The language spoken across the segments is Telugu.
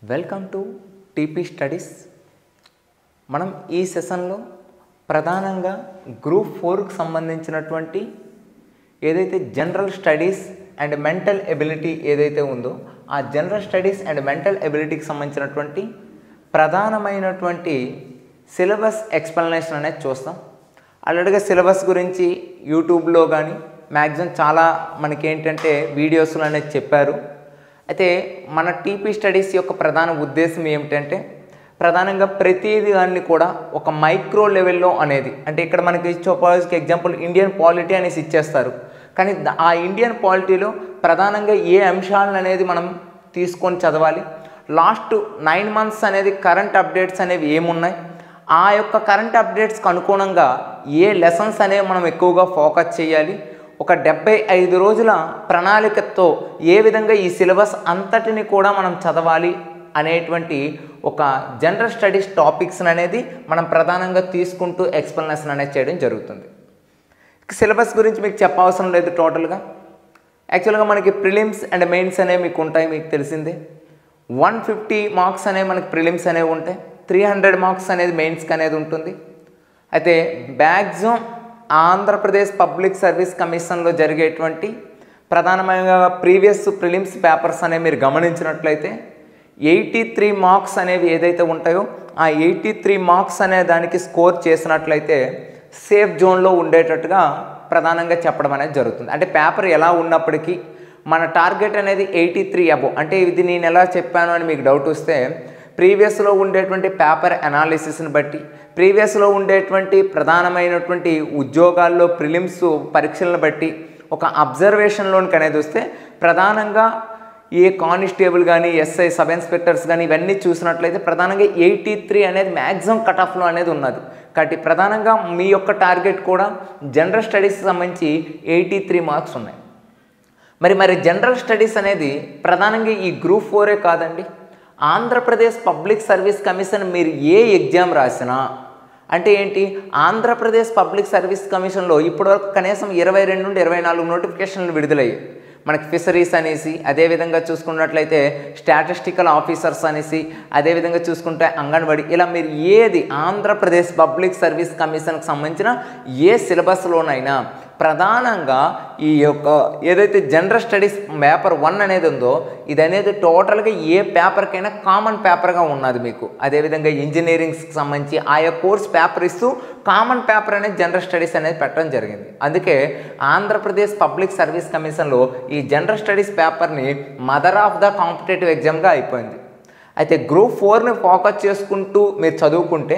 Welcome to TP studies. మనం ఈ సెషన్లో ప్రధానంగా గ్రూప్ 4కు సంబంధించినటువంటి ఏదైతే general studies and mental ability ఏదైతే ఉందో ఆ జనరల్ స్టడీస్ అండ్ మెంటల్ ఎబిలిటీకి సంబంధించినటువంటి ప్రధానమైనటువంటి సిలబస్ ఎక్స్ప్లెనేషన్ అనేది చూస్తాం. ఆల్రెడీగా సిలబస్ గురించి యూట్యూబ్లో కానీ మ్యాక్సిమం చాలా మనకేంటంటే వీడియోస్లో అనేది చెప్పారు. అయితే మన టీపీ స్టడీస్ యొక్క ప్రధాన ఉద్దేశం ఏమిటంటే ప్రధానంగా ప్రతిదీ దాన్ని కూడా ఒక మైక్రో లెవెల్లో అనేది, అంటే ఇక్కడ మనకి సపోజ్కి ఎగ్జాంపుల్ ఇండియన్ పాలిటీ అనేసి ఇచ్చేస్తారు. కానీ ఆ ఇండియన్ పాలిటీలో ప్రధానంగా ఏ అంశాలను అనేది మనం తీసుకొని చదవాలి, లాస్ట్ 9 months అనేది కరెంట్ అప్డేట్స్ అనేవి ఏమున్నాయి, ఆ యొక్క కరెంట్ అప్డేట్స్కి అనుగుణంగా ఏ లెసన్స్ అనేవి మనం ఎక్కువగా ఫోకస్ చేయాలి, ఒక 75 రోజుల ప్రణాళికతో ఏ విధంగా ఈ సిలబస్ అంతటిని కూడా మనం చదవాలి అనేటువంటి ఒక జనరల్ స్టడీస్ టాపిక్స్ అనేది మనం ప్రధానంగా తీసుకుంటూ ఎక్స్ప్లెనేషన్ అనేది చేయడం జరుగుతుంది. సిలబస్ గురించి మీకు చెప్పవసరం లేదు. టోటల్గా యాక్చువల్గా మనకి ప్రిలిమ్స్ అండ్ మెయిన్స్ అనేవి మీకు ఉంటాయి, మీకు తెలిసిందే. 150 మార్క్స్ అనేవి మనకి ప్రిలిమ్స్ అనేవి ఉంటాయి, 300 మార్క్స్ అనేది మెయిన్స్కి అనేది ఉంటుంది. అయితే మ్యాక్సిమం ఆంధ్రప్రదేశ్ పబ్లిక్ సర్వీస్ కమిషన్లో జరిగేటువంటి ప్రధానమైన ప్రీవియస్ ప్రిలిమ్స్ పేపర్స్ అనేవి మీరు గమనించినట్లయితే 83 మార్క్స్ అనేవి ఏదైతే ఉంటాయో ఆ 83 మార్క్స్ అనే దానికి స్కోర్ చేసినట్లయితే సేఫ్ జోన్లో ఉండేటట్టుగా ప్రధానంగా చెప్పడం అనేది జరుగుతుంది. అంటే పేపర్ ఎలా ఉన్నప్పటికీ మన టార్గెట్ అనేది 83 అబోవ్. అంటే ఇది నేను ఎలా చెప్పాను అని మీకు డౌట్ వస్తే ప్రీవియస్లో ఉండేటువంటి పేపర్ అనాలిసిస్ని బట్టి, ప్రీవియస్లో ఉండేటువంటి ప్రధానమైనటువంటి ఉద్యోగాల్లో ప్రిలిమ్స్ పరీక్షలను బట్టి ఒక అబ్జర్వేషన్లోనికి అనేది వస్తే ప్రధానంగా ఏ కానిస్టేబుల్ కానీ ఎస్ఐ సబ్ ఇన్స్పెక్టర్స్ కానీ ఇవన్నీ చూసినట్లయితే ప్రధానంగా 83 అనేది మ్యాక్సిమం కట్ ఆఫ్లో అనేది ఉన్నది. కాబట్టి ప్రధానంగా మీ యొక్క టార్గెట్ కూడా జనరల్ స్టడీస్కి సంబంధించి 83 మార్క్స్ ఉన్నాయి. మరి జనరల్ స్టడీస్ అనేది ప్రధానంగా ఈ గ్రూప్ 4 కాదండి. ఆంధ్రప్రదేశ్ పబ్లిక్ సర్వీస్ కమిషన్ మీరు ఏ ఎగ్జామ్ రాసినా, అంటే ఏంటి, ఆంధ్రప్రదేశ్ పబ్లిక్ సర్వీస్ కమిషన్లో ఇప్పటివరకు కనీసం 22 నుండి 24 నోటిఫికేషన్లు విడుదలయ్యాయి. మనకి ఫిషరీస్ అనేసి, అదేవిధంగా చూసుకున్నట్లయితే స్టాటిస్టికల్ ఆఫీసర్స్ అనేసి, అదేవిధంగా చూసుకుంటే అంగన్వాడీ, ఇలా మీరు ఏది ఆంధ్రప్రదేశ్ పబ్లిక్ సర్వీస్ కమిషన్కి సంబంధించిన ఏ సిలబస్లోనైనా ప్రధానంగా ఈ యొక్క ఏదైతే జనరల్ స్టడీస్ పేపర్ 1 అనేది ఉందో ఇది అనేది టోటల్గా ఏ పేపర్కైనా కామన్ పేపర్గా ఉన్నది మీకు. అదేవిధంగా ఇంజనీరింగ్స్కి సంబంధించి ఆయా కోర్స్ పేపర్ ఇస్తూ కామన్ పేపర్ అనేది జనరల్ స్టడీస్ అనేది పెట్టడం జరిగింది. అందుకే ఆంధ్రప్రదేశ్ పబ్లిక్ సర్వీస్ కమిషన్లో ఈ జనరల్ స్టడీస్ పేపర్ని మదర్ ఆఫ్ ద కాంపిటేటివ్ ఎగ్జామ్గా అయిపోయింది. అయితే గ్రూప్ 4ని ఫోకస్ చేసుకుంటూ మీరు చదువుకుంటే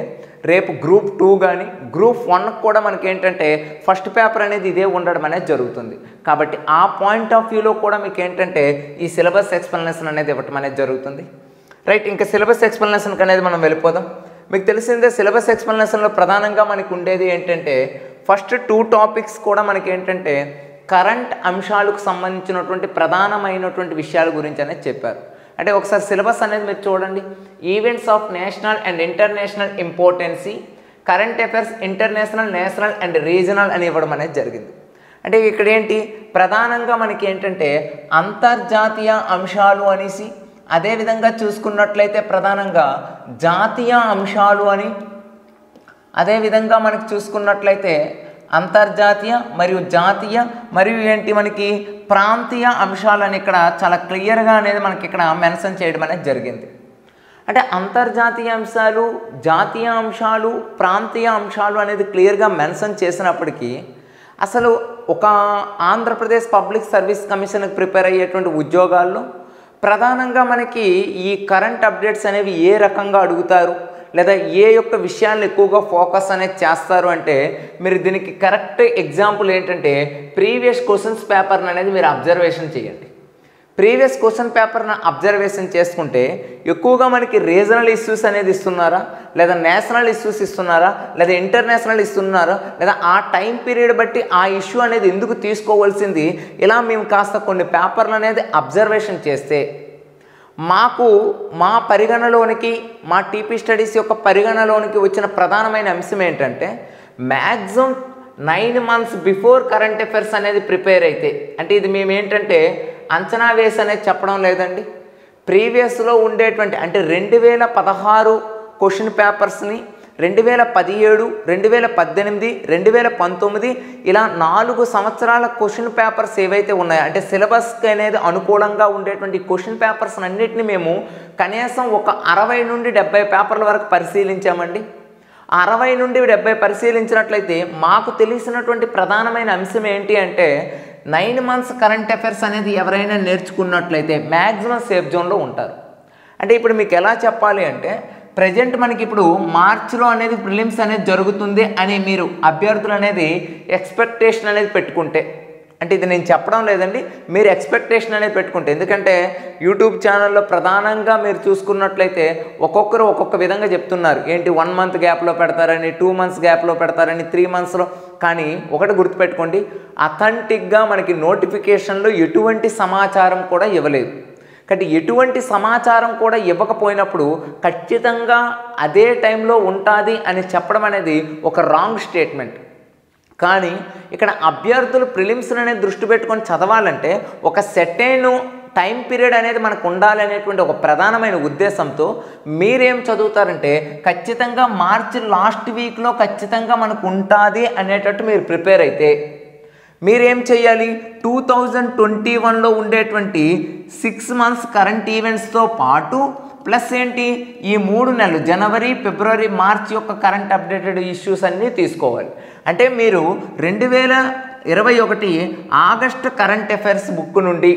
రేపు గ్రూప్ 2 కానీ గ్రూప్ 1 కూడా మనకి ఏంటంటే ఫస్ట్ పేపర్ అనేది ఇదే ఉండడం అనేది జరుగుతుంది. కాబట్టి ఆ పాయింట్ ఆఫ్ వ్యూలో కూడా మీకు ఏంటంటే ఈ సిలబస్ ఎక్స్ప్లెనేషన్ అనేది ఇవ్వటం అనేది జరుగుతుంది. రైట్, ఇంకా సిలబస్ ఎక్స్ప్లెనేషన్కి అనేది మనం వెళ్ళిపోదాం. మీకు తెలిసిందే సిలబస్ ఎక్స్ప్లెనేషన్లో ప్రధానంగా మనకు ఉండేది ఏంటంటే ఫస్ట్ 2 టాపిక్స్ కూడా మనకి ఏంటంటే కరెంట్ అంశాలకు సంబంధించినటువంటి ప్రధానమైనటువంటి విషయాల గురించి అనేది చెప్పారు. అంటే ఒకసారి సిలబస్ అనేది మీరు చూడండి. Events of national and international importance, current affairs international, national and regional అని ఇవ్వడం అనేది జరిగింది. అంటే ఇక్కడ ఏంటి ప్రధానంగా మనకి ఏంటంటే అంతర్జాతీయ అంశాలు అనేసి, అదేవిధంగా చూసుకున్నట్లయితే ప్రధానంగా జాతీయ అంశాలు అని, అదేవిధంగా మనకి చూసుకున్నట్లయితే అంతర్జాతీయ మరియు జాతీయ మరియు ఏంటి మనకి ప్రాంతీయ అంశాలని ఇక్కడ చాలా క్లియర్గా అనేది మనకి ఇక్కడ మెన్షన్ చేయడం అనేది జరిగింది. అంటే అంతర్జాతీయ అంశాలు, జాతీయ అంశాలు, ప్రాంతీయ అంశాలు అనేది క్లియర్గా మెన్షన్ చేసినప్పటికీ అసలు ఒక ఆంధ్రప్రదేశ్ పబ్లిక్ సర్వీస్ కమిషన్కి ప్రిపేర్ అయ్యేటువంటి ఉద్యోగాల్లో ప్రధానంగా మనకి ఈ కరెంట్ అప్డేట్స్ అనేవి ఏ రకంగా అడుగుతారు లేదా ఏ యొక్క విషయాలను ఎక్కువగా ఫోకస్ అనేది చేస్తారు అంటే మీరు దీనికి కరెక్ట్ ఎగ్జాంపుల్ ఏంటంటే ప్రీవియస్ క్వశ్చన్స్ పేపర్ని అనేది మీరు అబ్జర్వేషన్ చేయండి. ప్రీవియస్ క్వశ్చన్ పేపర్ని అబ్జర్వేషన్ చేసుకుంటే ఎక్కువగా మనకి రీజనల్ ఇష్యూస్ అనేది ఇస్తున్నారా, లేదా నేషనల్ ఇష్యూస్ ఇస్తున్నారా, లేదా ఇంటర్నేషనల్ ఇస్తున్నారా, లేదా ఆ టైం పీరియడ్ బట్టి ఆ ఇష్యూ అనేది ఎందుకు తీసుకోవాల్సింది, ఇలా మేము కాస్త కొన్ని పేపర్లు అనేది అబ్జర్వేషన్ చేస్తే మాకు మా పరిగణలోనికి, మా టీపీ స్టడీస్ యొక్క పరిగణలోనికి వచ్చిన ప్రధానమైన అంశం ఏంటంటే maximum 9 months before current affairs అనేది ప్రిపేర్ అయితే, అంటే ఇది మేము ఏంటంటే అంచనా వేసి అనేది చెప్పడం లేదండి. ప్రీవియస్లో ఉండేటువంటి అంటే 2016 క్వశ్చన్ పేపర్స్ని 2017, 2018, 2019 ఇలా 4 సంవత్సరాల క్వశ్చన్ పేపర్స్ ఏవైతే ఉన్నాయో అంటే సిలబస్కి అనేది అనుకూలంగా ఉండేటువంటి క్వశ్చన్ పేపర్స్ అన్నిటిని మేము కనీసం ఒక 60 నుండి 70 పేపర్ల వరకు పరిశీలించామండి. 60 నుండి 70 పరిశీలించినట్లయితే మాకు తెలిసినటువంటి ప్రధానమైన అంశం ఏంటి అంటే 9 మంత్స్ కరెంట్ అఫైర్స్ అనేది ఎవరైనా నేర్చుకున్నట్లయితే మ్యాక్సిమం సేఫ్ జోన్లో ఉంటారు. అంటే ఇప్పుడు మీకు ఎలా చెప్పాలి అంటే ప్రజెంట్ మనకి ఇప్పుడు మార్చిలో అనేది ప్రిలిమ్స్ అనేది జరుగుతుంది అని మీరు అభ్యర్థులు అనేది ఎక్స్పెక్టేషన్ అనేది పెట్టుకుంటే, అంటే ఇది నేను చెప్పడం లేదండి, మీరు ఎక్స్పెక్టేషన్ అనేది పెట్టుకుంటే, ఎందుకంటే యూట్యూబ్ ఛానల్లో ప్రధానంగా మీరు చూసుకున్నట్లయితే ఒక్కొక్కరు ఒక్కొక్క విధంగా చెప్తున్నారు. ఏంటి 1 మంత్ గ్యాప్లో పెడతారని, 2 మంత్స్ గ్యాప్లో పెడతారని, 3 మంత్స్లో. కానీ ఒకటి గుర్తుపెట్టుకోండి, అథెంటిక్గా మనకి నోటిఫికేషన్లో ఎటువంటి సమాచారం కూడా ఇవ్వలేదు. కాబట్టి ఎటువంటి సమాచారం కూడా ఇవ్వకపోయినప్పుడు ఖచ్చితంగా అదే టైంలో ఉంటుంది అని చెప్పడం అనేది ఒక రాంగ్ స్టేట్మెంట్. కానీ ఇక్కడ అభ్యర్థులు ప్రిలిమ్స్ అనేది దృష్టి పెట్టుకొని చదవాలంటే ఒక సెటైన్ టైం పీరియడ్ అనేది మనకు ఉండాలి అనేటువంటి ఒక ప్రధానమైన ఉద్దేశంతో మీరేం చదువుతారంటే ఖచ్చితంగా మార్చి లాస్ట్ వీక్లో ఖచ్చితంగా మనకు ఉంటుంది అనేటట్టు మీరు ప్రిపేర్ అయితే మీరేం చేయాలి, 2021లో ఉండేటువంటి 6 మంత్స్ కరెంట్ ఈవెంట్స్తో పాటు ప్లస్ ఏంటి ఈ 3 నెలలు జనవరి, ఫిబ్రవరి, మార్చ్ యొక్క కరెంట్ అప్డేటెడ్ ఇష్యూస్ అన్నీ తీసుకోవాలి. అంటే మీరు 2021 ఆగస్టు కరెంట్ అఫైర్స్ బుక్ నుండి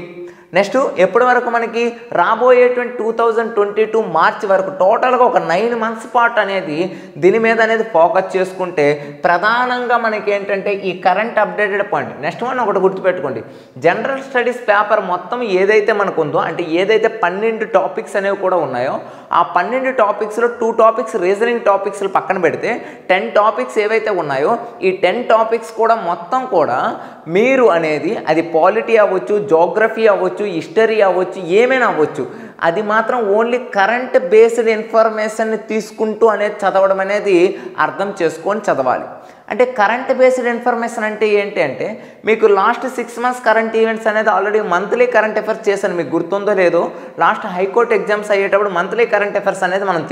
నెక్స్ట్ ఎప్పటి వరకు మనకి రాబోయేటువంటి 2022 మార్చ్ వరకు టోటల్గా ఒక 9 మంత్స్ పాటు అనేది దీని మీద అనేది ఫోకస్ చేసుకుంటే ప్రధానంగా మనకి ఏంటంటే ఈ current updated point. Next one ఒకటి గుర్తుపెట్టుకోండి, జనరల్ స్టడీస్ పేపర్ మొత్తం ఏదైతే మనకు ఉందో అంటే ఏదైతే 12 టాపిక్స్ అనేవి కూడా ఉన్నాయో ఆ 12 టాపిక్స్లో 2 టాపిక్స్ రీజనింగ్ టాపిక్స్లు పక్కన పెడితే 10 టాపిక్స్ ఏవైతే ఉన్నాయో ఈ 10 టాపిక్స్ కూడా మొత్తం కూడా మీరు అనేది అది పాలిటీ అవ్వచ్చు, జోగ్రఫీ అవ్వచ్చు, హిస్టరీ అవ్వచ్చు, ఏమైనా అవ్వచ్చు, అది మాత్రం ఓన్లీ కరెంట్ బేస్డ్ ఇన్ఫర్మేషన్ని తీసుకుంటూ అనేది చదవడం అనేది అర్థం చేసుకొని చదవాలి. అంటే కరెంట్ బేస్డ్ ఇన్ఫర్మేషన్ అంటే ఏంటి అంటే మీకు లాస్ట్ 6 మంత్స్ కరెంట్ ఈవెంట్స్ అనేది ఆల్రెడీ మంత్లీ కరెంట్ అఫైర్స్ చేశాను, మీకు గుర్తుందో లేదో. లాస్ట్ హైకోర్టు ఎగ్జామ్స్ అయ్యేటప్పుడు మంత్లీ కరెంట్ అఫైర్స్ అనేది మనం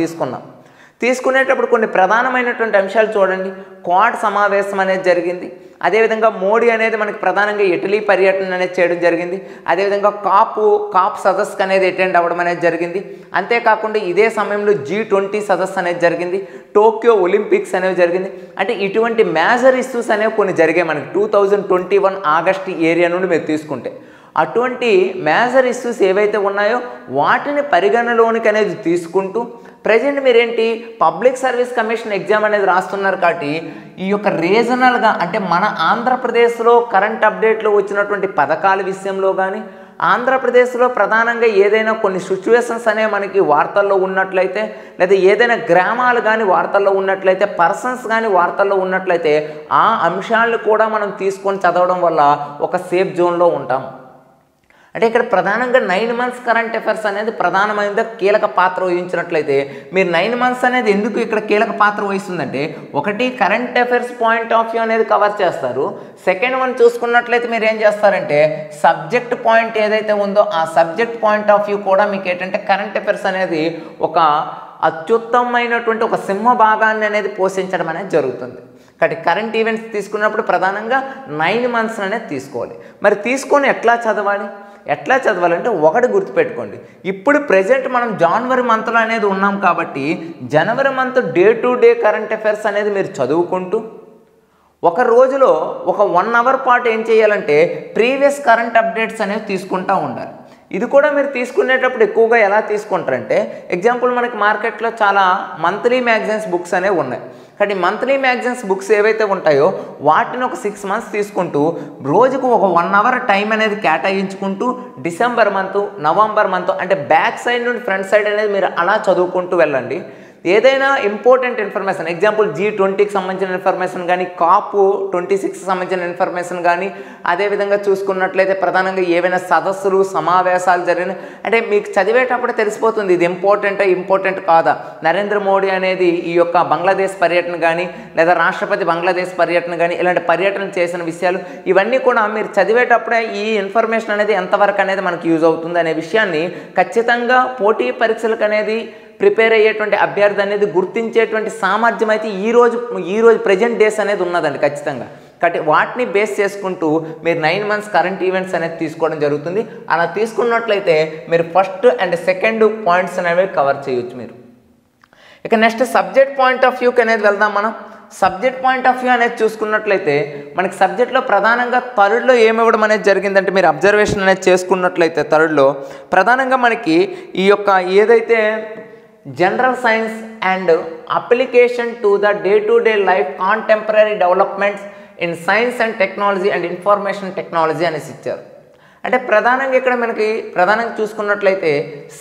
తీసుకునేటప్పుడు కొన్ని ప్రధానమైనటువంటి అంశాలు చూడండి. క్వాడ్ సమావేశం అనేది జరిగింది. అదేవిధంగా మోడీ అనేది మనకి ప్రధానంగా ఇటలీ పర్యటన అనేది చేయడం జరిగింది. అదేవిధంగా కాప్ సదస్సు అనేది అటెండ్ అవ్వడం అనేది జరిగింది. అంతేకాకుండా ఇదే సమయంలో G20 సదస్సు అనేది జరిగింది. టోక్యో ఒలింపిక్స్ అనేవి జరిగింది. అంటే ఇటువంటి మేజర్ ఇష్యూస్ అనేవి కొన్ని జరిగాయి మనకి 2021 ఆగస్టు ఏరియా నుండి మీరు తీసుకుంటే. అటువంటి మేజర్ ఇష్యూస్ ఏవైతే ఉన్నాయో వాటిని పరిగణలోనికి అనేది తీసుకుంటూ ప్రజెంట్ మీరేంటి పబ్లిక్ సర్వీస్ కమిషన్ ఎగ్జామ్ అనేది రాస్తున్నారు. కాబట్టి ఈ యొక్క రీజనల్గా అంటే మన ఆంధ్రప్రదేశ్లో కరెంట్ అప్డేట్లో వచ్చినటువంటి పథకాల విషయంలో కానీ ఆంధ్రప్రదేశ్లో ప్రధానంగా ఏదైనా కొన్ని సిచ్యువేషన్స్ అనేవి మనకి వార్తల్లో ఉన్నట్లయితే లేదా ఏదైనా గ్రామాలు కానీ వార్తల్లో ఉన్నట్లయితే పర్సన్స్ కానీ వార్తల్లో ఉన్నట్లయితే ఆ అంశాలను కూడా మనం తీసుకొని చదవడం వల్ల ఒక సేఫ్ జోన్లో ఉంటాం. అంటే ఇక్కడ ప్రధానంగా 9 మంత్స్ కరెంట్ అఫైర్స్ అనేది ప్రధానమైన కీలక పాత్ర వహించినట్లయితే మీరు 9 మంత్స్ అనేది ఎందుకు ఇక్కడ కీలక పాత్ర వహిస్తుందంటే ఒకటి current affairs point of view అనేది కవర్ చేస్తారు. సెకండ్ వన్ చూసుకున్నట్లయితే మీరు ఏం చేస్తారంటే సబ్జెక్ట్ పాయింట్ ఏదైతే ఉందో ఆ సబ్జెక్ట్ పాయింట్ ఆఫ్ వ్యూ కూడా మీకు ఏంటంటే కరెంట్ అఫైర్స్ అనేది ఒక అత్యుత్తమైనటువంటి ఒక సింహ భాగాన్ని అనేది పోషించడం అనేది జరుగుతుంది. కాబట్టి కరెంట్ ఈవెంట్స్ తీసుకున్నప్పుడు ప్రధానంగా 9 మంత్స్ అనేది తీసుకోవాలి. మరి తీసుకొని ఎట్లా చదవాలంటే ఒకటి గుర్తుపెట్టుకోండి, ఇప్పుడు ప్రెజెంట్ మనం జనవరి మంత్లో అనేది ఉన్నాం కాబట్టి జనవరి month day to day current affairs అనేది మీరు చదువుకుంటూ ఒక రోజులో ఒక 1 అవర్ పాటు ఏం చేయాలంటే ప్రీవియస్ కరెంట్ అప్డేట్స్ అనేవి తీసుకుంటూ ఉండాలి. ఇది కూడా మీరు తీసుకునేటప్పుడు ఎక్కువగా ఎలా తీసుకుంటారంటే ఎగ్జాంపుల్ మనకి మార్కెట్లో చాలా మంత్లీ మ్యాగజైన్స్ బుక్స్ అనేవి ఉన్నాయి. కానీ మంత్లీ మ్యాగజైన్స్ బుక్స్ ఏవైతే ఉంటాయో వాటిని ఒక 6 మంత్స్ తీసుకుంటూ రోజుకు ఒక 1 అవర్ టైం అనేది కేటాయించుకుంటూ డిసెంబర్ మంత్, నవంబర్ మంత్ అంటే బ్యాక్ సైడ్ నుండి ఫ్రంట్ సైడ్ అనేది మీరు అలా చదువుకుంటూ వెళ్ళండి. ఏదైనా ఇంపార్టెంట్ ఇన్ఫర్మేషన్, ఎగ్జాంపుల్ G20కి సంబంధించిన ఇన్ఫర్మేషన్ కానీ, COP26కి సంబంధించిన ఇన్ఫర్మేషన్ కానీ, అదేవిధంగా చూసుకున్నట్లయితే ప్రధానంగా ఏవైనా సదస్సులు సమావేశాలు జరిగిన అంటే మీకు చదివేటప్పుడు తెలిసిపోతుంది ఇది ఇంపార్టెంట్ కాదా. నరేంద్ర మోడీ అనేది ఈ యొక్క బంగ్లాదేశ్ పర్యటన కానీ, లేదా రాష్ట్రపతి బంగ్లాదేశ్ పర్యటన కానీ, ఇలాంటి పర్యటన చేసిన విషయాలు ఇవన్నీ కూడా మీరు చదివేటప్పుడే ఈ ఇన్ఫర్మేషన్ అనేది ఎంతవరకు అనేది మనకు యూజ్ అవుతుంది అనే విషయాన్ని ఖచ్చితంగా పోటీ పరీక్షలకు అనేది ప్రిపేర్ అయ్యేటువంటి అభ్యర్థి అనేది గుర్తించేటువంటి సామర్థ్యం అయితే ఈరోజు ప్రజెంట్ డేస్ అనేది ఉన్నదండి ఖచ్చితంగా. కాబట్టి వాటిని బేస్ చేసుకుంటూ మీరు 9 months కరెంట్ ఈవెంట్స్ అనేది తీసుకోవడం జరుగుతుంది. అలా తీసుకున్నట్లయితే మీరు ఫస్ట్ అండ్ సెకండ్ పాయింట్స్ అనేవి కవర్ చేయొచ్చు మీరు. ఇక నెక్స్ట్ సబ్జెక్ట్ పాయింట్ ఆఫ్ వ్యూకి అనేది వెళ్దాం మనం. సబ్జెక్ట్ పాయింట్ ఆఫ్ వ్యూ అనేది చూసుకున్నట్లయితే మనకి సబ్జెక్ట్లో ప్రధానంగా థర్డ్లో ఏమి ఇవ్వడం అనేది జరిగిందంటే మీరు అబ్జర్వేషన్ అనేది చేసుకున్నట్లయితే థర్డ్లో ప్రధానంగా మనకి ఈ యొక్క ఏదైతే general science and application to the day to day life contemporary developments in science and technology and information technology అనేసి ఇచ్చారు. అంటే ప్రధానంగా ఇక్కడ మనకి ప్రధానంగా చూసుకున్నట్లయితే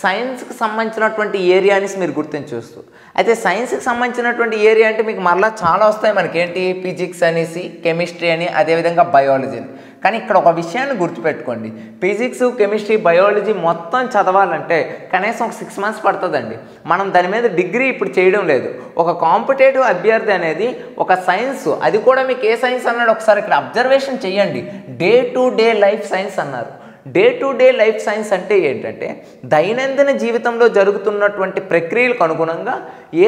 సైన్స్కి సంబంధించినటువంటి ఏరియా అనేసి మీరు గుర్తించవచ్చు. అయితే సైన్స్కి సంబంధించినటువంటి ఏరియా అంటే మీకు మరలా చాలా వస్తాయి మనకి, ఏంటి ఫిజిక్స్ అనేసి, కెమిస్ట్రీ అని, అదేవిధంగా బయాలజీ అని. కానీ ఇక్కడ ఒక విషయాన్ని గుర్తుపెట్టుకోండి, ఫిజిక్స్ కెమిస్ట్రీ బయాలజీ మొత్తం చదవాలంటే కనీసం ఒక 6 months పడుతుందండి. మనం దాని మీద డిగ్రీ ఇప్పుడు చేయడం లేదు. ఒక కాంపిటేటివ్ అభ్యర్థి అనేది ఒక సైన్స్, అది కూడా మీకు ఏ సైన్స్ అన్నాడు ఒకసారి ఇక్కడ అబ్జర్వేషన్ చేయండి. Day to day life science అన్నారు. Day to day life science అంటే ఏంటంటే దైనందిన జీవితంలో జరుగుతున్నటువంటి ప్రక్రియలకు అనుగుణంగా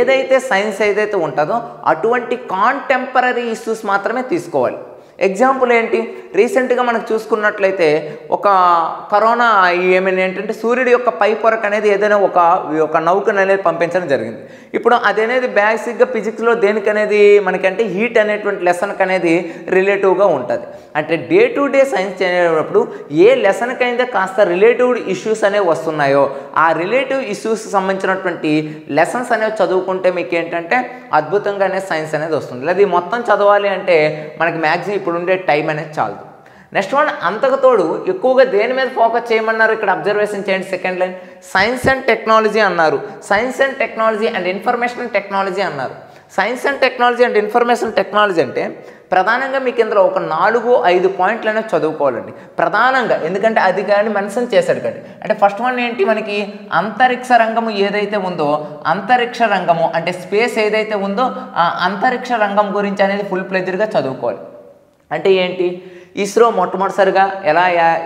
ఏదైతే సైన్స్ ఏదైతే ఉంటుందో అటువంటి కాంటెంపరీ ఇష్యూస్ మాత్రమే తీసుకోవాలి. ఎగ్జాంపుల్ ఏంటి, రీసెంట్గా మనకు చూసుకున్నట్లయితే ఒక కరోనా ఏమైనా ఏంటంటే సూర్యుడి యొక్క పై పొరకు అనేది ఏదైనా ఒక నౌకను అనేది పంపించడం జరిగింది. ఇప్పుడు అదనేది బేసిక్గా ఫిజిక్స్లో దేనికనేది మనకంటే హీట్ అనేటువంటి లెసన్కి అనేది రిలేటివ్గా ఉంటుంది. అంటే డే టు డే సైన్స్ చేసేటప్పుడు ఏ లెసన్కి అయితే కాస్త రిలేటివ్ ఇష్యూస్ అనేవి వస్తున్నాయో ఆ రిలేటివ్ ఇష్యూస్కి సంబంధించినటువంటి లెసన్స్ అనేవి చదువుకుంటే మీకు ఏంటంటే అద్భుతంగానే సైన్స్ అనేది వస్తుంది. లేదా ఈ మొత్తం చదవాలి అంటే మనకి మ్యాక్సిమం ఇప్పుడు ఉండే టైం అనేది చాలదు. నెక్స్ట్ వన్, అంతకు తోడు ఎక్కువగా దేని మీద ఫోకస్ చేయమన్నారు ఇక్కడ అబ్జర్వేషన్ చేయండి. Second line science and technology అన్నారు. Science and technology and information technology అన్నారు. Science and technology and information technology అంటే ప్రధానంగా మీకు ఇందులో ఒక 4-5 పాయింట్లు అనేవి చదువుకోవాలండి ప్రధానంగా. ఎందుకంటే అది కానీ మెన్షన్ చేశాడు కానీ. అంటే ఫస్ట్ వన్ ఏంటి, మనకి అంతరిక్ష రంగము ఏదైతే ఉందో అంతరిక్ష రంగము అంటే స్పేస్ ఏదైతే ఉందో ఆ అంతరిక్ష రంగం గురించి అనేది ఫుల్ ప్లెజర్గా చదువుకోవాలి. అంటే ఏంటి, ఇస్రో మొట్టమొదటిసారిగా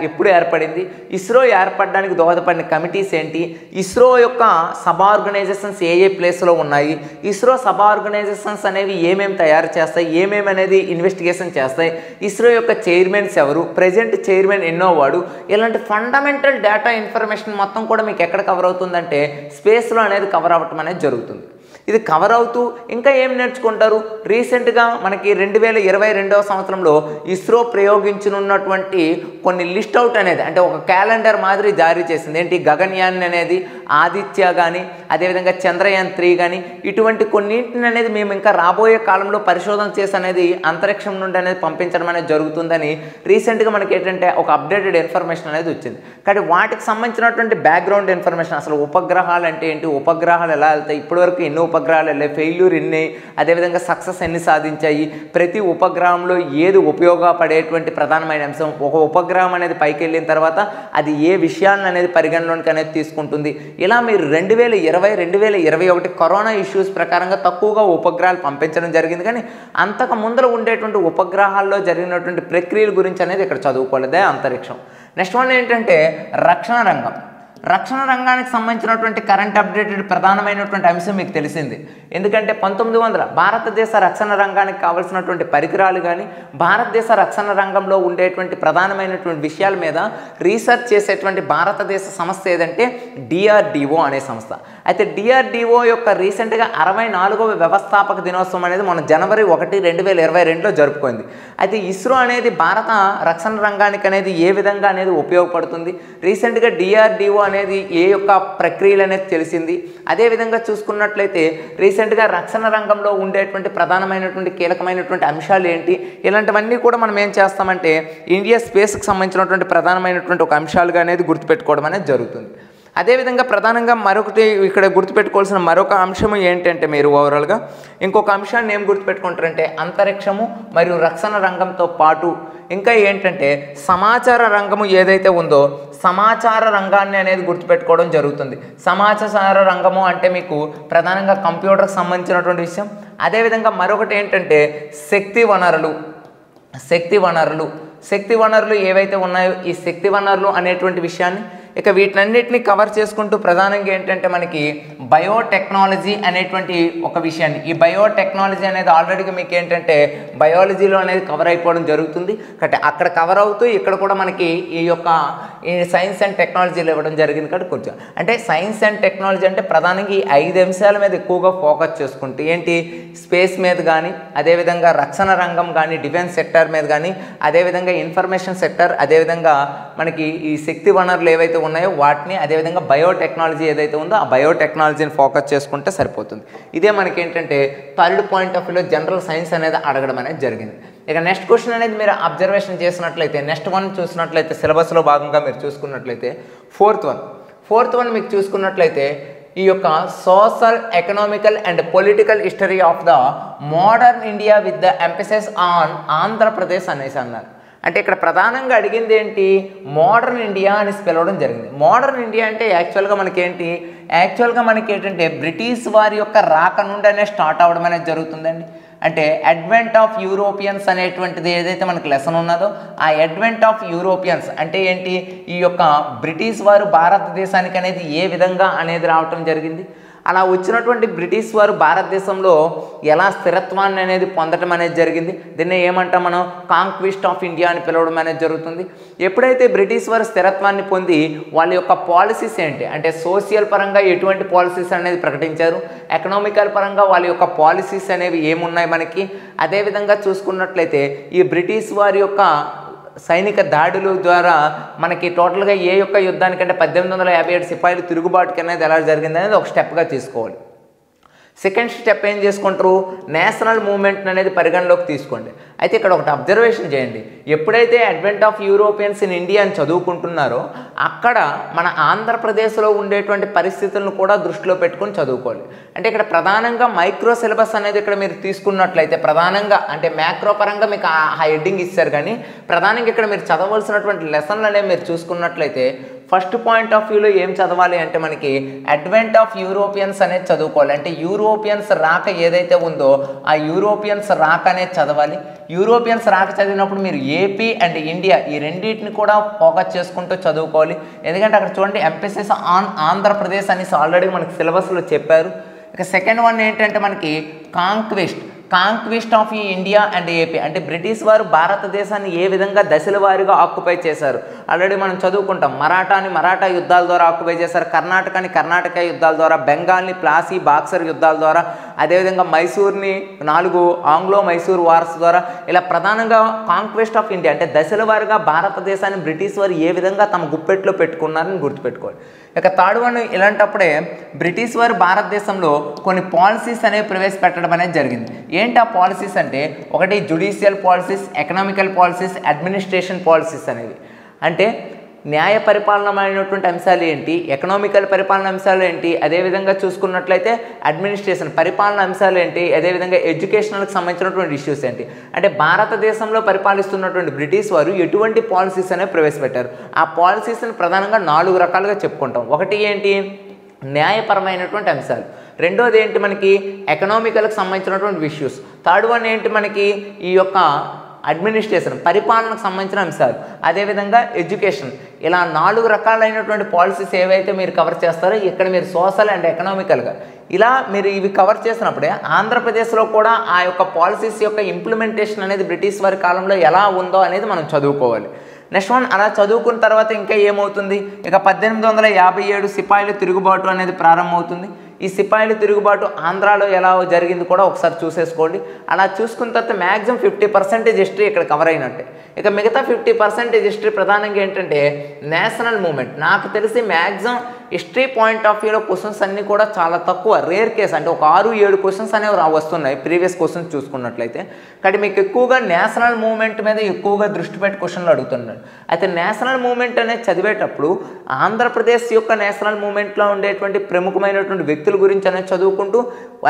ఎప్పుడు ఏర్పడింది, ఇస్రో ఏర్పడడానికి దోహదపడిన కమిటీస్ ఏంటి, ఇస్రో యొక్క సబ్ ఆర్గనైజేషన్స్ ఏ ప్లేస్లో ఉన్నాయి, ఇస్రో సబ్ ఆర్గనైజేషన్స్ అనేవి ఏమేమి తయారు చేస్తాయి, ఏమేమి అనేది ఇన్వెస్టిగేషన్ చేస్తాయి, ఇస్రో యొక్క చైర్మన్స్ ఎవరు, ప్రెజెంట్ చైర్మన్ ఎన్నో వాడు, ఇలాంటి ఫండమెంటల్ డేటా ఇన్ఫర్మేషన్ మొత్తం కూడా మీకు ఎక్కడ కవర్ అవుతుందంటే స్పేస్లో అనేది కవర్ అవ్వటం అనేది జరుగుతుంది. ఇది కవర్ అవుతూ ఇంకా ఏం నేర్చుకుంటారు, రీసెంట్గా మనకి 2022వ సంవత్సరంలో ఇస్రో ప్రయోగించనున్నటువంటి కొన్ని లిస్ట్ అవుట్ అనేది అంటే ఒక క్యాలెండర్ మాదిరి జారీ చేసింది. ఏంటి, గగన్యాన్ అనేది, ఆదిత్య కానీ, అదేవిధంగా చంద్రయాన్ 3 కానీ, ఇటువంటి కొన్నింటిని అనేది మేము ఇంకా రాబోయే కాలంలో పరిశోధన చేసి అనేది అంతరిక్షం నుండి అనేది పంపించడం అనేది జరుగుతుందని రీసెంట్గా మనకి ఏంటంటే ఒక అప్డేటెడ్ ఇన్ఫర్మేషన్ అనేది వచ్చింది. కానీ వాటికి సంబంధించినటువంటి బ్యాక్గ్రౌండ్ ఇన్ఫర్మేషన్, అసలు ఉపగ్రహాలు అంటే ఏంటి, ఉపగ్రహాలు ఎలా వెళ్తాయి, ఇప్పటివరకు ఎన్నో ఉపగ్రహాలు వెళ్ళాయి, ఫెయిల్యూర్ ఎన్ని, అదేవిధంగా సక్సెస్ ఎన్ని సాధించాయి, ప్రతి ఉపగ్రహంలో ఏది ఉపయోగపడేటువంటి ప్రధానమైన అంశం, ఒక ఉపగ్రహం అనేది పైకి వెళ్ళిన తర్వాత అది ఏ విషయాలను అనేది పరిగణలోనికి అనేది తీసుకుంటుంది. ఇలా మీరు 2020-2021 కరోనా ఇష్యూస్ ప్రకారంగా తక్కువగా ఉపగ్రహాలు పంపించడం జరిగింది. కానీ అంతకు ముందర ఉండేటువంటి ఉపగ్రహాల్లో జరిగినటువంటి ప్రక్రియల గురించి అనేది ఇక్కడ చదువుకోలేదే అంతరిక్షం. నెక్స్ట్ వన్ ఏంటంటే రక్షణ రంగం. రక్షణ రంగానికి సంబంధించినటువంటి కరెంట్ అప్డేటెడ్ ప్రధానమైనటువంటి అంశం మీకు తెలిసింది. ఎందుకంటే 1900 భారతదేశ రక్షణ రంగానికి కావాల్సినటువంటి పరికరాలు కానీ భారతదేశ రక్షణ రంగంలో ఉండేటువంటి ప్రధానమైనటువంటి విషయాల మీద రీసెర్చ్ చేసేటువంటి భారతదేశ సంస్థ ఏదంటే DRDO అనే సంస్థ. అయితే DRDO యొక్క రీసెంట్గా 64వ వ్యవస్థాపక దినోత్సవం అనేది మన జనవరి 1, 2022లో జరుపుకుంది. అయితే ఇస్రో అనేది భారత రక్షణ రంగానికి అనేది ఏ విధంగా అనేది ఉపయోగపడుతుంది, రీసెంట్గా DRDO అనేది ఏ యొక్క ప్రక్రియలు అనేది తెలిసింది. అదేవిధంగా చూసుకున్నట్లయితే రీసెంట్గా రక్షణ రంగంలో ఉండేటువంటి ప్రధానమైనటువంటి కీలకమైనటువంటి అంశాలు ఏంటి, ఇలాంటివన్నీ కూడా మనం ఏం చేస్తామంటే ఇండియా స్పేస్కి సంబంధించినటువంటి ప్రధానమైనటువంటి ఒక అంశాలుగా అనేది గుర్తుపెట్టుకోవడం అనేది జరుగుతుంది. అదేవిధంగా ప్రధానంగా మరొకటి ఇక్కడ గుర్తుపెట్టుకోవాల్సిన మరొక అంశం ఏంటంటే మీరు ఓవరాల్గా ఇంకొక అంశాన్ని ఏం గుర్తుపెట్టుకుంటారంటే అంతరిక్షము మరియు రక్షణ రంగంతో పాటు ఇంకా ఏంటంటే సమాచార రంగము ఏదైతే ఉందో సమాచార రంగాన్ని అనేది గుర్తుపెట్టుకోవడం జరుగుతుంది. సమాచార రంగము అంటే మీకు ప్రధానంగా కంప్యూటర్కి సంబంధించినటువంటి విషయం. అదేవిధంగా మరొకటి ఏంటంటే శక్తి వనరులు ఏవైతే ఉన్నాయో ఈ శక్తి వనరులు అనేటువంటి విషయాన్ని ఇక వీటన్నిటిని కవర్ చేసుకుంటూ ప్రధానంగా ఏంటంటే మనకి బయోటెక్నాలజీ అనేటువంటి ఒక విషయాన్ని ఈ బయోటెక్నాలజీ అనేది ఆల్రెడీగా మీకు ఏంటంటే బయాలజీలో అనేది కవర్ అయిపోవడం జరుగుతుంది. కాబట్టి అక్కడ కవర్ అవుతూ ఇక్కడ కూడా మనకి ఈ సైన్స్ అండ్ టెక్నాలజీలో ఇవ్వడం జరిగింది. కాబట్టి కొంచెం అంటే సైన్స్ అండ్ టెక్నాలజీ అంటే ప్రధానంగా ఈ 5 అంశాల మీద ఎక్కువగా ఫోకస్ చేసుకుంటూ ఏంటి స్పేస్ మీద కానీ అదేవిధంగా రక్షణ రంగం కానీ డిఫెన్స్ సెక్టర్ మీద కానీ అదేవిధంగా ఇన్ఫర్మేషన్ సెక్టర్ అదేవిధంగా మనకి ఈ శక్తి వనరులు ఏవైతే ఉన్నాయో వాటిని అదేవిధంగా బయోటెక్నాలజీ ఏదైతే ఉందో ఆ బయోటెక్నాలజీని ఫోకస్ చేసుకుంటే సరిపోతుంది. ఇదే మనకి ఏంటంటే థర్డ్ పాయింట్ ఆఫ్ వ్యూలో జనరల్ సైన్స్ అనేది అడగడం అనేది జరిగింది. ఇక నెక్స్ట్ క్వశ్చన్ అనేది మీరు అబ్జర్వేషన్ చేసినట్లయితే నెక్స్ట్ వన్ చూసినట్లయితే సిలబస్లో భాగంగా మీరు చూసుకున్నట్లయితే ఫోర్త్ వన్ మీకు చూసుకున్నట్లయితే ఈ యొక్క social economical and political history of the modern India with the emphasis on Andhra Pradesh అనేసి అన్నారు. అంటే ఇక్కడ ప్రధానంగా అడిగింది ఏంటి మోడర్న్ ఇండియా అని పిలవడం జరిగింది. మోడర్న్ ఇండియా అంటే యాక్చువల్గా మనకి ఏంటంటే బ్రిటిష్ వారి యొక్క రాక నుండి స్టార్ట్ అవ్వడం అనేది జరుగుతుందండి. అంటే అడ్వెంట్ ఆఫ్ యూరోపియన్స్ అనేటువంటిది ఏదైతే మనకి లెసన్ ఉన్నదో ఆ అడ్వెంట్ ఆఫ్ యూరోపియన్స్ అంటే ఏంటి ఈ యొక్క బ్రిటిష్ వారు భారతదేశానికి అనేది ఏ విధంగా అనేది రావటం జరిగింది. అలా వచ్చినటువంటి బ్రిటిష్ వారు భారతదేశంలో ఎలా స్థిరత్వాన్ని అనేది పొందడం అనేది జరిగింది. దీన్ని ఏమంటాం మనం కాంక్విస్ట్ ఆఫ్ ఇండియా అని పిలవడం అనేది జరుగుతుంది. ఎప్పుడైతే బ్రిటిష్ వారు స్థిరత్వాన్ని పొంది వాళ్ళ యొక్క పాలసీస్ ఏంటి అంటే సోషల్ పరంగా ఎటువంటి పాలసీస్ అనేది ప్రకటించారు, ఎకనామికల్ పరంగా వాళ్ళ యొక్క పాలసీస్ అనేవి ఏమున్నాయి మనకి. అదేవిధంగా చూసుకున్నట్లయితే ఈ బ్రిటిష్ వారి యొక్క సైనిక దాడుల ద్వారా మనకి టోటల్గా ఏ యొక్క యుద్ధానికంటే 1857 సిపాయిలు తిరుగుబాటుకి అనేది ఎలా జరిగింది అనేది ఒక స్టెప్గా తీసుకోవాలి. సెకండ్ స్టెప్ ఏం చేసుకుంటారు నేషనల్ మూవ్మెంట్ అనేది పరిగణలోకి తీసుకోండి. అయితే ఇక్కడ ఒకటి అబ్జర్వేషన్ చేయండి, ఎప్పుడైతే advent of Europeans in India అని చదువుకుంటున్నారో అక్కడ మన ఆంధ్రప్రదేశ్లో ఉండేటువంటి పరిస్థితులను కూడా దృష్టిలో పెట్టుకొని చదువుకోవాలి. అంటే ఇక్కడ ప్రధానంగా మైక్రో సిలబస్ అనేది ఇక్కడ మీరు తీసుకున్నట్లయితే ప్రధానంగా అంటే మ్యాక్రో పరంగా మీకు ఆ హెడ్డింగ్ ఇస్తారు, కానీ ప్రధానంగా ఇక్కడ మీరు చదవలసినటువంటి లెసన్లు అనేవి మీరు చూసుకున్నట్లయితే ఫస్ట్ పాయింట్ ఆఫ్ వ్యూలో ఏం చదవాలి అంటే మనకి అడ్వెంట్ ఆఫ్ యూరోపియన్స్ అనేది చదువుకోవాలి. అంటే యూరోపియన్స్ రాక ఏదైతే ఉందో ఆ యూరోపియన్స్ రాక అనేది చదవాలి. యూరోపియన్స్ రాక చదివినప్పుడు మీరు ఏపీ అండ్ ఇండియా ఈ రెండింటిని కూడా ఫోకస్ చేసుకుంటూ చదువుకోవాలి. ఎందుకంటే అక్కడ చూడండి ఎంఫసిస్ ఆన్ ఆంధ్రప్రదేశ్ అనేసి ఆల్రెడీ మనకి సిలబస్లో చెప్పారు. ఇక సెకండ్ వన్ ఏంటంటే మనకి కాంక్విస్ట్ ఆఫ్ ఈ ఇండియా అండ్ ఏపీ అంటే బ్రిటిష్ వారు భారతదేశాన్ని ఏ విధంగా దశల వారీగా ఆక్యుపై చేశారు ఆల్రెడీ మనం చదువుకుంటాం. మరాఠా యుద్ధాల ద్వారా ఆక్యుపై చేశారు, కర్ణాటక యుద్ధాల ద్వారా, బెంగాల్ని ప్లాసీ బాక్సర్ యుద్ధాల ద్వారా, అదేవిధంగా మైసూర్ని 4 ఆంగ్లో మైసూర్ వార్స్ ద్వారా ఇలా ప్రధానంగా కాంక్వెస్ట్ ఆఫ్ ఇండియా అంటే దశల వారీగా భారతదేశాన్ని బ్రిటిష్ వారు ఏ విధంగా తమ గుప్పెట్లో పెట్టుకున్నారని గుర్తుపెట్టుకోవాలి. ఇక థర్డ్ వన్ ఇలాంటప్పుడే బ్రిటిష్ వారు భారతదేశంలో కొన్ని పాలసీస్ అనేవి ప్రవేశపెట్టడం అనేది జరిగింది. ఏంటి ఆ పాలసీస్ అంటే ఒకటి judicial policies, economical policies, administration policies అనేవి. అంటే న్యాయ పరిపాలనమైనటువంటి అంశాలు ఏంటి, ఎకనామికల్ పరిపాలన అంశాలు ఏంటి, అదేవిధంగా చూసుకున్నట్లయితే అడ్మినిస్ట్రేషన్ పరిపాలన అంశాలు ఏంటి, అదేవిధంగా ఎడ్యుకేషనల్కి సంబంధించినటువంటి ఇష్యూస్ ఏంటి. అంటే భారతదేశంలో పరిపాలిస్తున్నటువంటి బ్రిటిష్ వారు ఎటువంటి పాలసీస్ అనేవి ప్రవేశపెట్టారు. ఆ పాలసీస్ని ప్రధానంగా 4 రకాలుగా చెప్పుకుంటాం. ఒకటి ఏంటి న్యాయపరమైనటువంటి అంశాలు, రెండోది ఏంటి మనకి ఎకనామికల్కి సంబంధించినటువంటి ఇష్యూస్, థర్డ్ వన్ ఏంటి మనకి ఈ యొక్క అడ్మినిస్ట్రేషన్ పరిపాలనకు సంబంధించిన అంశాలు, అదేవిధంగా ఎడ్యుకేషన్. ఇలా 4 రకాలైనటువంటి పాలసీస్ ఏవైతే మీరు కవర్ చేస్తారో ఇక్కడ మీరు సోషల్ అండ్ ఎకనామికల్గా ఇలా మీరు ఇవి కవర్ చేసినప్పుడే ఆంధ్రప్రదేశ్లో కూడా ఆ యొక్క పాలసీస్ యొక్క ఇంప్లిమెంటేషన్ అనేది బ్రిటిష్ వారి కాలంలో ఎలా ఉందో అనేది మనం చదువుకోవాలి. నెక్స్ట్ వన్ అలా చదువుకున్న తర్వాత ఇంకా ఏమవుతుంది, ఇక 1857 సిపాయిల తిరుగుబాటు అనేది ప్రారంభమవుతుంది. ఈ సిపాయిల తిరుగుబాటు ఆంధ్రాలో ఎలా జరిగింది కూడా ఒకసారి చూసేసుకోండి. అలా చూసుకున్న తర్వాత మ్యాక్సిమం 50% హిస్టరీ ఇక్కడ కవర్ అయినట్టే. ఇక మిగతా 50% హిస్టరీ ప్రధానంగా ఏంటంటే నేషనల్ మూమెంట్. నాకు తెలిసి మ్యాక్సిమం హిస్టరీ పాయింట్ ఆఫ్ వ్యూలో క్వశ్చన్స్ అన్నీ కూడా చాలా తక్కువ, రేర్ కేస్, అంటే ఒక 6-7 క్వశ్చన్స్ అనేవి వస్తున్నాయి ప్రీవియస్ క్వశ్చన్స్ చూసుకున్నట్లయితే. కాబట్టి మీకు ఎక్కువగా నేషనల్ మూమెంట్ మీద ఎక్కువగా దృష్టి పెట్టి క్వశ్చన్లు అడుగుతున్నాడు. అయితే నేషనల్ మూమెంట్ అనేది చదివేటప్పుడు ఆంధ్రప్రదేశ్ యొక్క నేషనల్ మూమెంట్లో ఉండేటువంటి ప్రముఖమైనటువంటి వ్యక్తుల గురించి అనేది చదువుకుంటూ,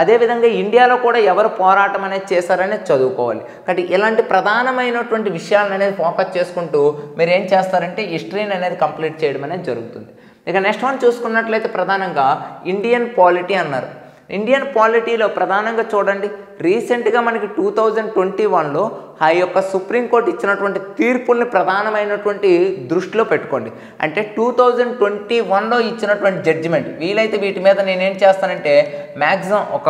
అదేవిధంగా ఇండియాలో కూడా ఎవరు పోరాటం అనేది చేశారనేది చదువుకోవాలి. కాబట్టి ఇలాంటి ప్రధానమైనటువంటి విషయాలను అనేది ఫోకస్ చేసుకుంటూ మీరు ఏం చేస్తారంటే హిస్టరీని అనేది కంప్లీట్ చేయడం అనేది జరుగుతుంది. ఇక నెక్స్ట్ వన్ చూసుకున్నట్లయితే ప్రధానంగా ఇండియన్ పాలిటీ అన్నారు. ఇండియన్ పాలిటీలో ప్రధానంగా చూడండి, రీసెంట్గా మనకి 2021లో ఆ యొక్క సుప్రీంకోర్టు ఇచ్చినటువంటి తీర్పుల్ని ప్రధానమైనటువంటి దృష్టిలో పెట్టుకోండి. అంటే 2021లో ఇచ్చినటువంటి జడ్జిమెంట్, వీలైతే వీటి మీద నేనేం చేస్తానంటే మ్యాక్సిమం ఒక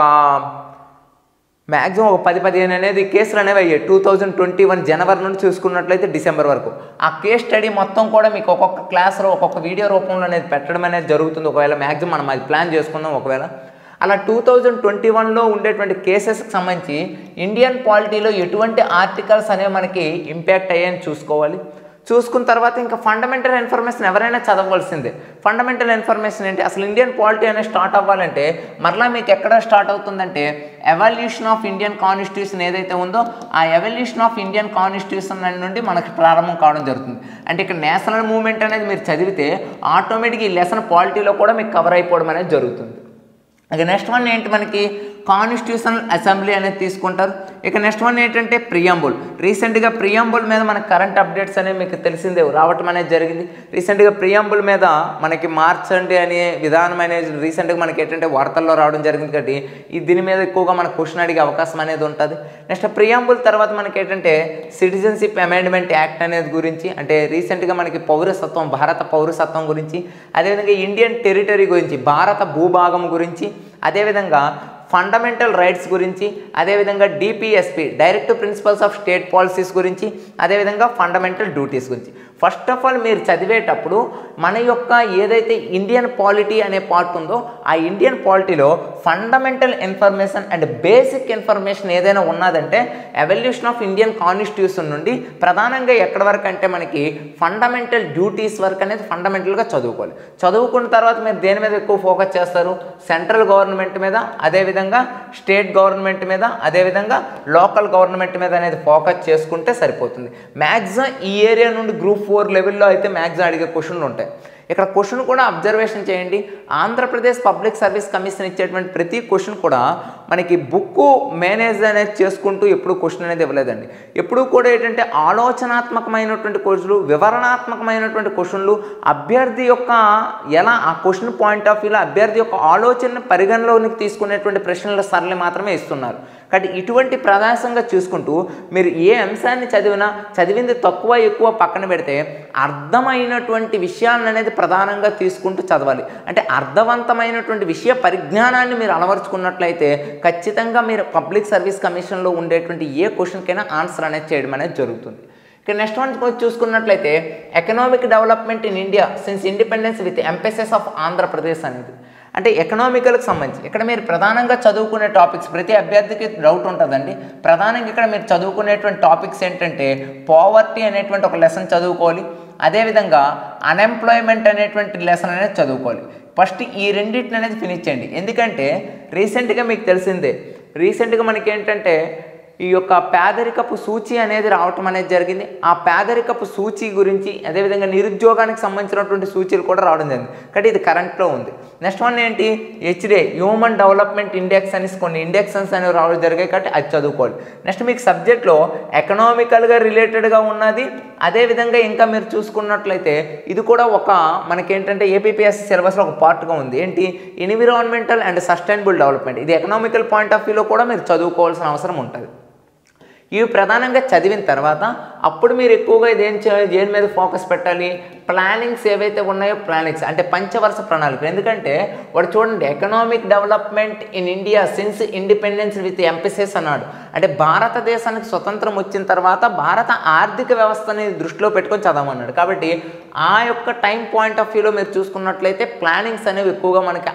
10-15 అనేది కేసులు అనేవి అయ్యాయి 2021 జనవరి నుండి చూసుకున్నట్లయితే డిసెంబర్ వరకు. ఆ కేస్ స్టడీ మొత్తం కూడా మీకు ఒక్కొక్క క్లాస్లో ఒక్కొక్క వీడియో రూపంలో అనేది పెట్టడం అనేది జరుగుతుంది. ఒకవేళ మ్యాక్సిమం మనం అది ప్లాన్ చేసుకుందాం. ఒకవేళ అలా 2021లో ఉండేటువంటి కేసెస్కి సంబంధించి ఇండియన్ పాలిటీలో ఎటువంటి ఆర్టికల్స్ అనేవి మనకి ఇంపాక్ట్ అయ్యాయని చూసుకోవాలి. చూసుకున్న తర్వాత ఇంకా ఫండమెంటల్ ఇన్ఫర్మేషన్ ఎవరైనా చదవవలసిందే. ఫండమెంటల్ ఇన్ఫర్మేషన్ ఏంటి, అసలు ఇండియన్ పాలిటీ అనేది స్టార్ట్ అవ్వాలంటే మరలా మీకు ఎక్కడ స్టార్ట్ అవుతుందంటే ఎవల్యూషన్ ఆఫ్ ఇండియన్ కాన్స్టిట్యూషన్ ఏదైతే ఉందో ఆ ఎవల్యూషన్ ఆఫ్ ఇండియన్ కాన్స్టిట్యూషన్ నుండి మనకి ప్రారంభం కావడం జరుగుతుంది. అంటే ఇక్కడ నేషనల్ మూవ్మెంట్ అనేది మీరు చదివితే ఆటోమేటిక్గా ఈ లెసన్ పాలిటీలో కూడా మీకు కవర్ అయిపోవడం అనేది జరుగుతుంది. ఇక నెక్స్ట్ వన్ ఏంటి, మనకి కాన్స్టిట్యూషనల్ అసెంబ్లీ అనేది తీసుకుంటారు. ఇక నెక్స్ట్ వన్ ఏంటంటే ప్రియాంబుల్. రీసెంట్గా ప్రియాంబుల్ మీద మనకి కరెంట్ అప్డేట్స్ అనేవి మీకు తెలిసిందే రావటం అనేది జరిగింది. రీసెంట్గా ప్రియాంబుల్ మీద మనకి మార్చండి అనే విధానం అనేది రీసెంట్గా మనకి ఏంటంటే వార్తల్లో రావడం జరిగింది. కాబట్టి దీని మీద ఎక్కువగా మనకు క్వశ్చన్ అడిగే అవకాశం అనేది ఉంటుంది. నెక్స్ట్ ప్రియాంబుల్ తర్వాత మనకి ఏంటంటే సిటిజన్షిప్ అమెండ్మెంట్ యాక్ట్ అనేది గురించి, అంటే రీసెంట్గా మనకి పౌరసత్వం, భారత పౌరసత్వం గురించి, అదేవిధంగా ఇండియన్ టెరిటరీ గురించి, భారత భూభాగం గురించి, అదేవిధంగా ఫండమెంటల్ రైట్స్ గురించి, అదేవిధంగా DPSP direct principles of state policies గురించి, అదేవిధంగా ఫండమెంటల్ డ్యూటీస్ గురించి. ఫస్ట్ ఆఫ్ ఆల్ మీరు చదివేటప్పుడు మన యొక్క ఏదైతే ఇండియన్ పాలిటీ అనే పార్ట్ ఉందో ఆ ఇండియన్ పాలిటీలో fundamental information and basic information ఏదైనా ఉన్నదంటే ఎవల్యూషన్ ఆఫ్ ఇండియన్ కాన్స్టిట్యూషన్ నుండి ప్రధానంగా ఎక్కడి వరకు అంటే మనకి ఫండమెంటల్ డ్యూటీస్ వరకు అనేది ఫండమెంటల్గా చదువుకోవాలి. చదువుకున్న తర్వాత మీరు దేని మీద ఎక్కువ ఫోకస్ చేస్తారు, సెంట్రల్ గవర్నమెంట్ మీద, అదేవిధంగా స్టేట్ గవర్నమెంట్ మీద, అదేవిధంగా లోకల్ గవర్నమెంట్ మీద అనేది ఫోకస్ చేసుకుంటే సరిపోతుంది. మ్యాక్సిమం ఈ ఏరియా నుండి గ్రూప్ 4 లెవెల్లో అయితే మ్యాక్సిమం అడిగే క్వశ్చన్లు ఉంటాయి. ఇక్కడ క్వశ్చన్ కూడా అబ్జర్వేషన్ చేయండి. ఆంధ్రప్రదేశ్ పబ్లిక్ సర్వీస్ కమిషన్ ఇచ్చేటువంటి ప్రతి క్వశ్చన్ కూడా మనకి బుక్ మేనేజ్ అనేది చేసుకుంటూ ఎప్పుడు క్వశ్చన్ అనేది ఇవ్వలేదండి. ఎప్పుడు కూడా ఏంటంటే ఆలోచనాత్మకమైనటువంటి క్వశ్చన్లు, వివరణాత్మకమైనటువంటి క్వశ్చన్లు, అభ్యర్థి యొక్క ఎలా ఆ క్వశ్చన్ పాయింట్ ఆఫ్ వ్యూలో అభ్యర్థి యొక్క ఆలోచనను పరిగణలోనికి తీసుకునేటువంటి ప్రశ్నల సరళి మాత్రమే ఇస్తున్నారు. కాబట్టి ఇటువంటి ప్రదేశంగా చూసుకుంటూ మీరు ఏ అంశాన్ని చదివింది తక్కువ ఎక్కువ పక్కన పెడితే అర్థమైనటువంటి విషయాలను అనేది ప్రధానంగా తీసుకుంటూ చదవాలి. అంటే అర్థవంతమైనటువంటి విషయ పరిజ్ఞానాన్ని మీరు అలవరుచుకున్నట్లయితే ఖచ్చితంగా మీరు పబ్లిక్ సర్వీస్ కమిషన్లో ఉండేటువంటి ఏ క్వశ్చన్కైనా ఆన్సర్ అనేది చేయడం అనేది జరుగుతుంది. ఇక నెక్స్ట్ వన్ చూసుకున్నట్లయితే economic development in India since independence with emphasis of Andhra Pradesh అనేది. అంటే ఎకనామికల్కి సంబంధించి ఇక్కడ మీరు ప్రధానంగా చదువుకునే టాపిక్స్, ప్రతి అభ్యర్థికి డౌట్ ఉంటుందండి. ప్రధానంగా ఇక్కడ మీరు చదువుకునేటువంటి టాపిక్స్ ఏంటంటే పావర్టీ అనేటువంటి ఒక లెసన్ చదువుకోవాలి, అదేవిధంగా అన్ఎంప్లాయ్మెంట్ అనేటువంటి లెసన్ అనేది చదువుకోవాలి. ఫస్ట్ ఈ రెండింటిని అనేది ఫినిష్ చేయండి. ఎందుకంటే రీసెంట్గా మీకు తెలిసిందే, రీసెంట్గా మనకి ఏంటంటే ఈ యొక్క పేదరికపు సూచి అనేది రావటం అనేది జరిగింది. ఆ పేదరికపు సూచి గురించి, అదేవిధంగా నిరుద్యోగానికి సంబంధించినటువంటి సూచీలు కూడా రావడం జరిగింది. కాబట్టి ఇది కరెంట్లో ఉంది. నెక్స్ట్ వన్ ఏంటి, హెచ్డే హ్యూమన్ డెవలప్మెంట్ ఇండెక్స్ అనేసి కొన్ని ఇండెక్సన్స్ అనేవి రావడం జరిగాయి. కాబట్టి అది చదువుకోవాలి. నెక్స్ట్ మీకు సబ్జెక్ట్లో ఎకనామికల్గా రిలేటెడ్గా ఉన్నది, అదేవిధంగా ఇంకా మీరు చూసుకున్నట్లయితే ఇది కూడా ఒక మనకేంటంటే ఏపీపీఎస్సీ సిలబస్లో ఒక పార్ట్గా ఉంది. ఏంటి, ఎన్విరాన్మెంటల్ అండ్ సస్టైనబుల్ డెవలప్మెంట్. ఇది ఎకనామికల్ పాయింట్ ఆఫ్ వ్యూలో కూడా మీరు చదువుకోవాల్సిన అవసరం ఉంటుంది. ఇవి ప్రధానంగా చదివిన తర్వాత అప్పుడు మీరు ఎక్కువగా దేని మీద ఫోకస్ పెట్టాలి, ప్లానింగ్స్ ఏవైతే ఉన్నాయో ప్లానింగ్స్ అంటే పంచవర్ష ప్రణాళిక. ఎందుకంటే వాడు చూడండి economic development in India since independence with emphasis అన్నాడు. అంటే భారతదేశానికి స్వతంత్రం వచ్చిన తర్వాత భారత ఆర్థిక వ్యవస్థని దృష్టిలో పెట్టుకొని చదవమన్నాడు. కాబట్టి ఆ యొక్క టైం పాయింట్ ఆఫ్ వ్యూలో మీరు చూసుకున్నట్లయితే ప్లానింగ్స్ అనేవి ఎక్కువగా మనకి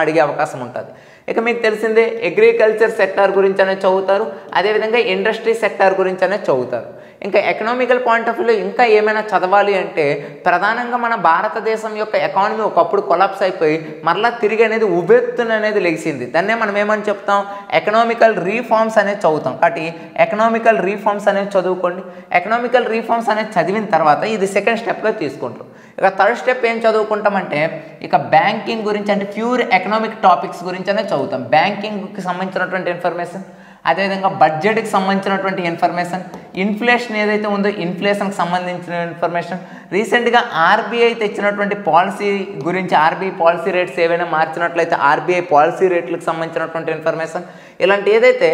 అడిగే అవకాశం ఉంటుంది. ఇక మీకు తెలిసిందే అగ్రికల్చర్ సెక్టార్ గురించి అనేది చదువుతారు, అదేవిధంగా ఇండస్ట్రీ సెక్టార్ గురించి అనేది చదువుతారు. ఇంకా ఎకనామికల్ పాయింట్ ఆఫ్ వ్యూలో ఇంకా ఏమైనా చదవాలి అంటే ప్రధానంగా మన భారతదేశం యొక్క ఎకానమీ ఒకప్పుడు కొలాప్స్ అయిపోయి మరలా తిరిగి అనేది ఉబెత్తున అనేది లెగిసింది. దాన్నే మనం ఏమని చెప్తాం, ఎకనామికల్ రీఫార్మ్స్ అనేది చదువుతాం. కాబట్టి ఎకనామికల్ రీఫార్మ్స్ అనేది చదువుకోండి. ఎకనామికల్ రీఫార్మ్స్ అనేది చదివిన తర్వాత ఇది సెకండ్ స్టెప్గా తీసుకుంటాం. ఇక థర్డ్ స్టెప్ ఏం చదువుకుంటామంటే ఇక బ్యాంకింగ్ గురించి అంటే ప్యూర్ ఎకనామిక్ టాపిక్స్ గురించి అనేది చదువుతాం. బ్యాంకింగ్కి సంబంధించినటువంటి ఇన్ఫర్మేషన్, అదేవిధంగా బడ్జెట్కి సంబంధించినటువంటి ఇన్ఫర్మేషన్, ఇన్ఫ్లేషన్ ఏదైతే ఉందో ఇన్ఫ్లేషన్కి సంబంధించిన ఇన్ఫర్మేషన్, రీసెంట్గా ఆర్బీఐ తెచ్చినటువంటి పాలసీ గురించి ఆర్బీఐ పాలసీ రేట్స్ ఏవైనా మార్చినట్లయితే ఆర్బీఐ పాలసీ రేట్లకు సంబంధించినటువంటి ఇన్ఫర్మేషన్, ఇలాంటి ఏదైతే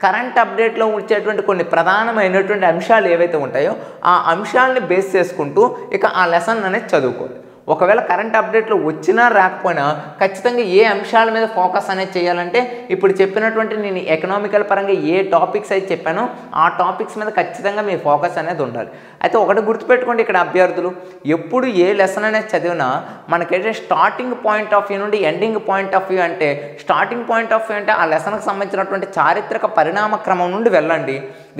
కరెంట్ అప్డేట్లో వచ్చేటువంటి కొన్ని ప్రధానమైనటువంటి అంశాలు ఏవైతే ఉంటాయో ఆ అంశాలని బేస్ చేసుకుంటూ ఇక ఆ లెసన్ అనేది చదువుకోవాలి. ఒకవేళ కరెంట్ అప్డేట్లో వచ్చినా రాకపోయినా ఖచ్చితంగా ఏ అంశాల మీద ఫోకస్ అనేది చేయాలంటే ఇప్పుడు చెప్పినటువంటి నేను ఎకనామికల్ పరంగా ఏ టాపిక్స్ అయితే చెప్పానో ఆ టాపిక్స్ మీద ఖచ్చితంగా మీ ఫోకస్ అనేది ఉండాలి. అయితే ఒకటి గుర్తుపెట్టుకోండి, ఇక్కడ అభ్యర్థులు ఎప్పుడు ఏ లెసన్ అనేది చదివినా మనకైతే స్టార్టింగ్ పాయింట్ ఆఫ్ వ్యూ నుండి ఎండింగ్ పాయింట్ ఆఫ్ వ్యూ అంటే స్టార్టింగ్ పాయింట్ ఆఫ్ వ్యూ అంటే ఆ లెసన్కి సంబంధించినటువంటి చారిత్రక పరిణామ క్రమం నుండి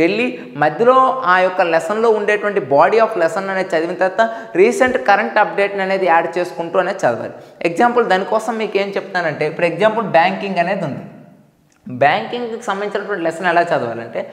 వెళ్ళి మధ్యలో ఆ యొక్క లెసన్లో ఉండేటువంటి బాడీ ఆఫ్ లెసన్ అనేది చదివిన తర్వాత రీసెంట్ కరెంట్ అప్డేట్ అనేది యాడ్ చేసుకుంటూ అనేది చదవాలి. ఎగ్జాంపుల్ దానికోసం మీకు ఏం చెప్తానంటే ఇప్పుడు ఎగ్జాంపుల్ బ్యాంకింగ్ అనేది ఉంది. బ్యాంకింగ్కి సంబంధించినటువంటి లెసన్ ఎలా చదవాలంటే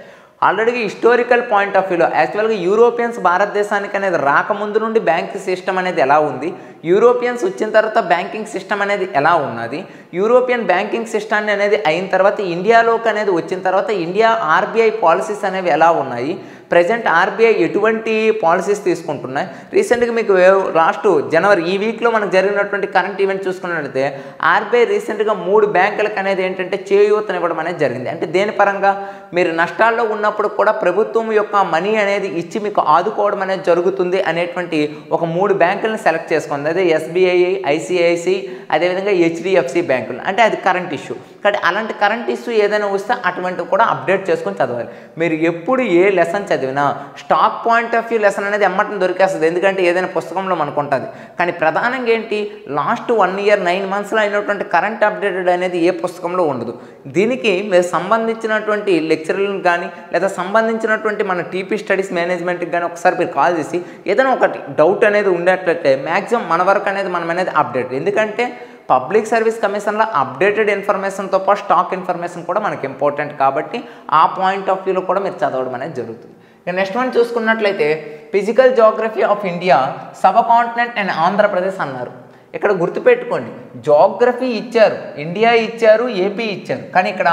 ఆల్రెడీ హిస్టారికల్ పాయింట్ ఆఫ్ వ్యూలో యాక్చువల్గా యూరోపియన్స్ భారతదేశానికి అనేది రాకముందు నుండి బ్యాంకింగ్ సిస్టమ్ అనేది ఎలా ఉంది, యూరోపియన్స్ వచ్చిన తర్వాత బ్యాంకింగ్ సిస్టమ్ అనేది ఎలా ఉన్నది, యూరోపియన్ బ్యాంకింగ్ సిస్టమ్ అనేది అయిన తర్వాత ఇండియాలోకి అనేది వచ్చిన తర్వాత ఇండియా ఆర్బీఐ పాలసీస్ అనేవి ఎలా ఉన్నాయి, ప్రజెంట్ ఆర్బీఐ ఎటువంటి పాలసీస్ తీసుకుంటున్నాయి. రీసెంట్గా మీకు లాస్ట్ జనవరి ఈ వీక్లో మనకు జరిగినటువంటి కరెంట్ ఈవెంట్ చూసుకున్నట్లయితే ఆర్బీఐ రీసెంట్గా 3 బ్యాంకులకు అనేది ఏంటంటే చేయూతనివ్వడం అనేది జరిగింది. అంటే దేని పరంగా మీరు నష్టాల్లో ఉన్నప్పుడు కూడా ప్రభుత్వం యొక్క మనీ అనేది ఇచ్చి మీకు ఆదుకోవడం అనేది జరుగుతుంది అనేటువంటి ఒక 3 బ్యాంకులను సెలెక్ట్ చేసుకుంది. అదే ఎస్బీఐ, ఐసిఐసి, అదేవిధంగా హెచ్డిఎఫ్సి బ్యాంకులు. అంటే అది కరెంట్ ఇష్యూ. కాబట్టి అలాంటి కరెంట్ ఇష్యూ ఏదైనా వస్తే అటువంటివి కూడా అప్డేట్ చేసుకొని చదవాలి. మీరు ఎప్పుడు ఏ లెసన్ చదివినా stock point of view lesson అనేది ఎమ్మటం దొరికేస్తుంది. ఎందుకంటే ఏదైనా పుస్తకంలో మనకు ఉంటుంది. కానీ ప్రధానంగా ఏంటి లాస్ట్ 1 ఇయర్ 9 మంత్స్లో అయినటువంటి కరెంట్ అప్డేటెడ్ అనేది ఏ పుస్తకంలో ఉండదు. దీనికి మీరు సంబంధించినటువంటి లెక్చరర్లను కానీ లేదా సంబంధించినటువంటి మన టీపీ స్టడీస్ మేనేజ్మెంట్కి కానీ ఒకసారి మీరు కాల్ చేసి ఏదైనా ఒకటి డౌట్ అనేది ఉండేట్లయితే మ్యాక్సిమం మన వరకు అనేది మనం అనేది అప్డేట్. ఎందుకంటే పబ్లిక్ సర్వీస్ కమిషన్లో అప్డేటెడ్ ఇన్ఫర్మేషన్తో పాటు స్టాక్ ఇన్ఫర్మేషన్ కూడా మనకి ఇంపార్టెంట్. కాబట్టి ఆ పాయింట్ ఆఫ్ వ్యూలో కూడా మీరు చదవడం అనేది జరుగుతుంది. ఇక నెక్స్ట్ వన్ చూసుకున్నట్లయితే physical Geography of India sub continent and Andhra Pradesh అన్నారు. ఇక్కడ గుర్తుపెట్టుకోండి, జియోగ్రఫీ ఇచ్చారు, ఇండియా ఇచ్చారు, ఏపీ ఇచ్చారు, కానీ ఇక్కడ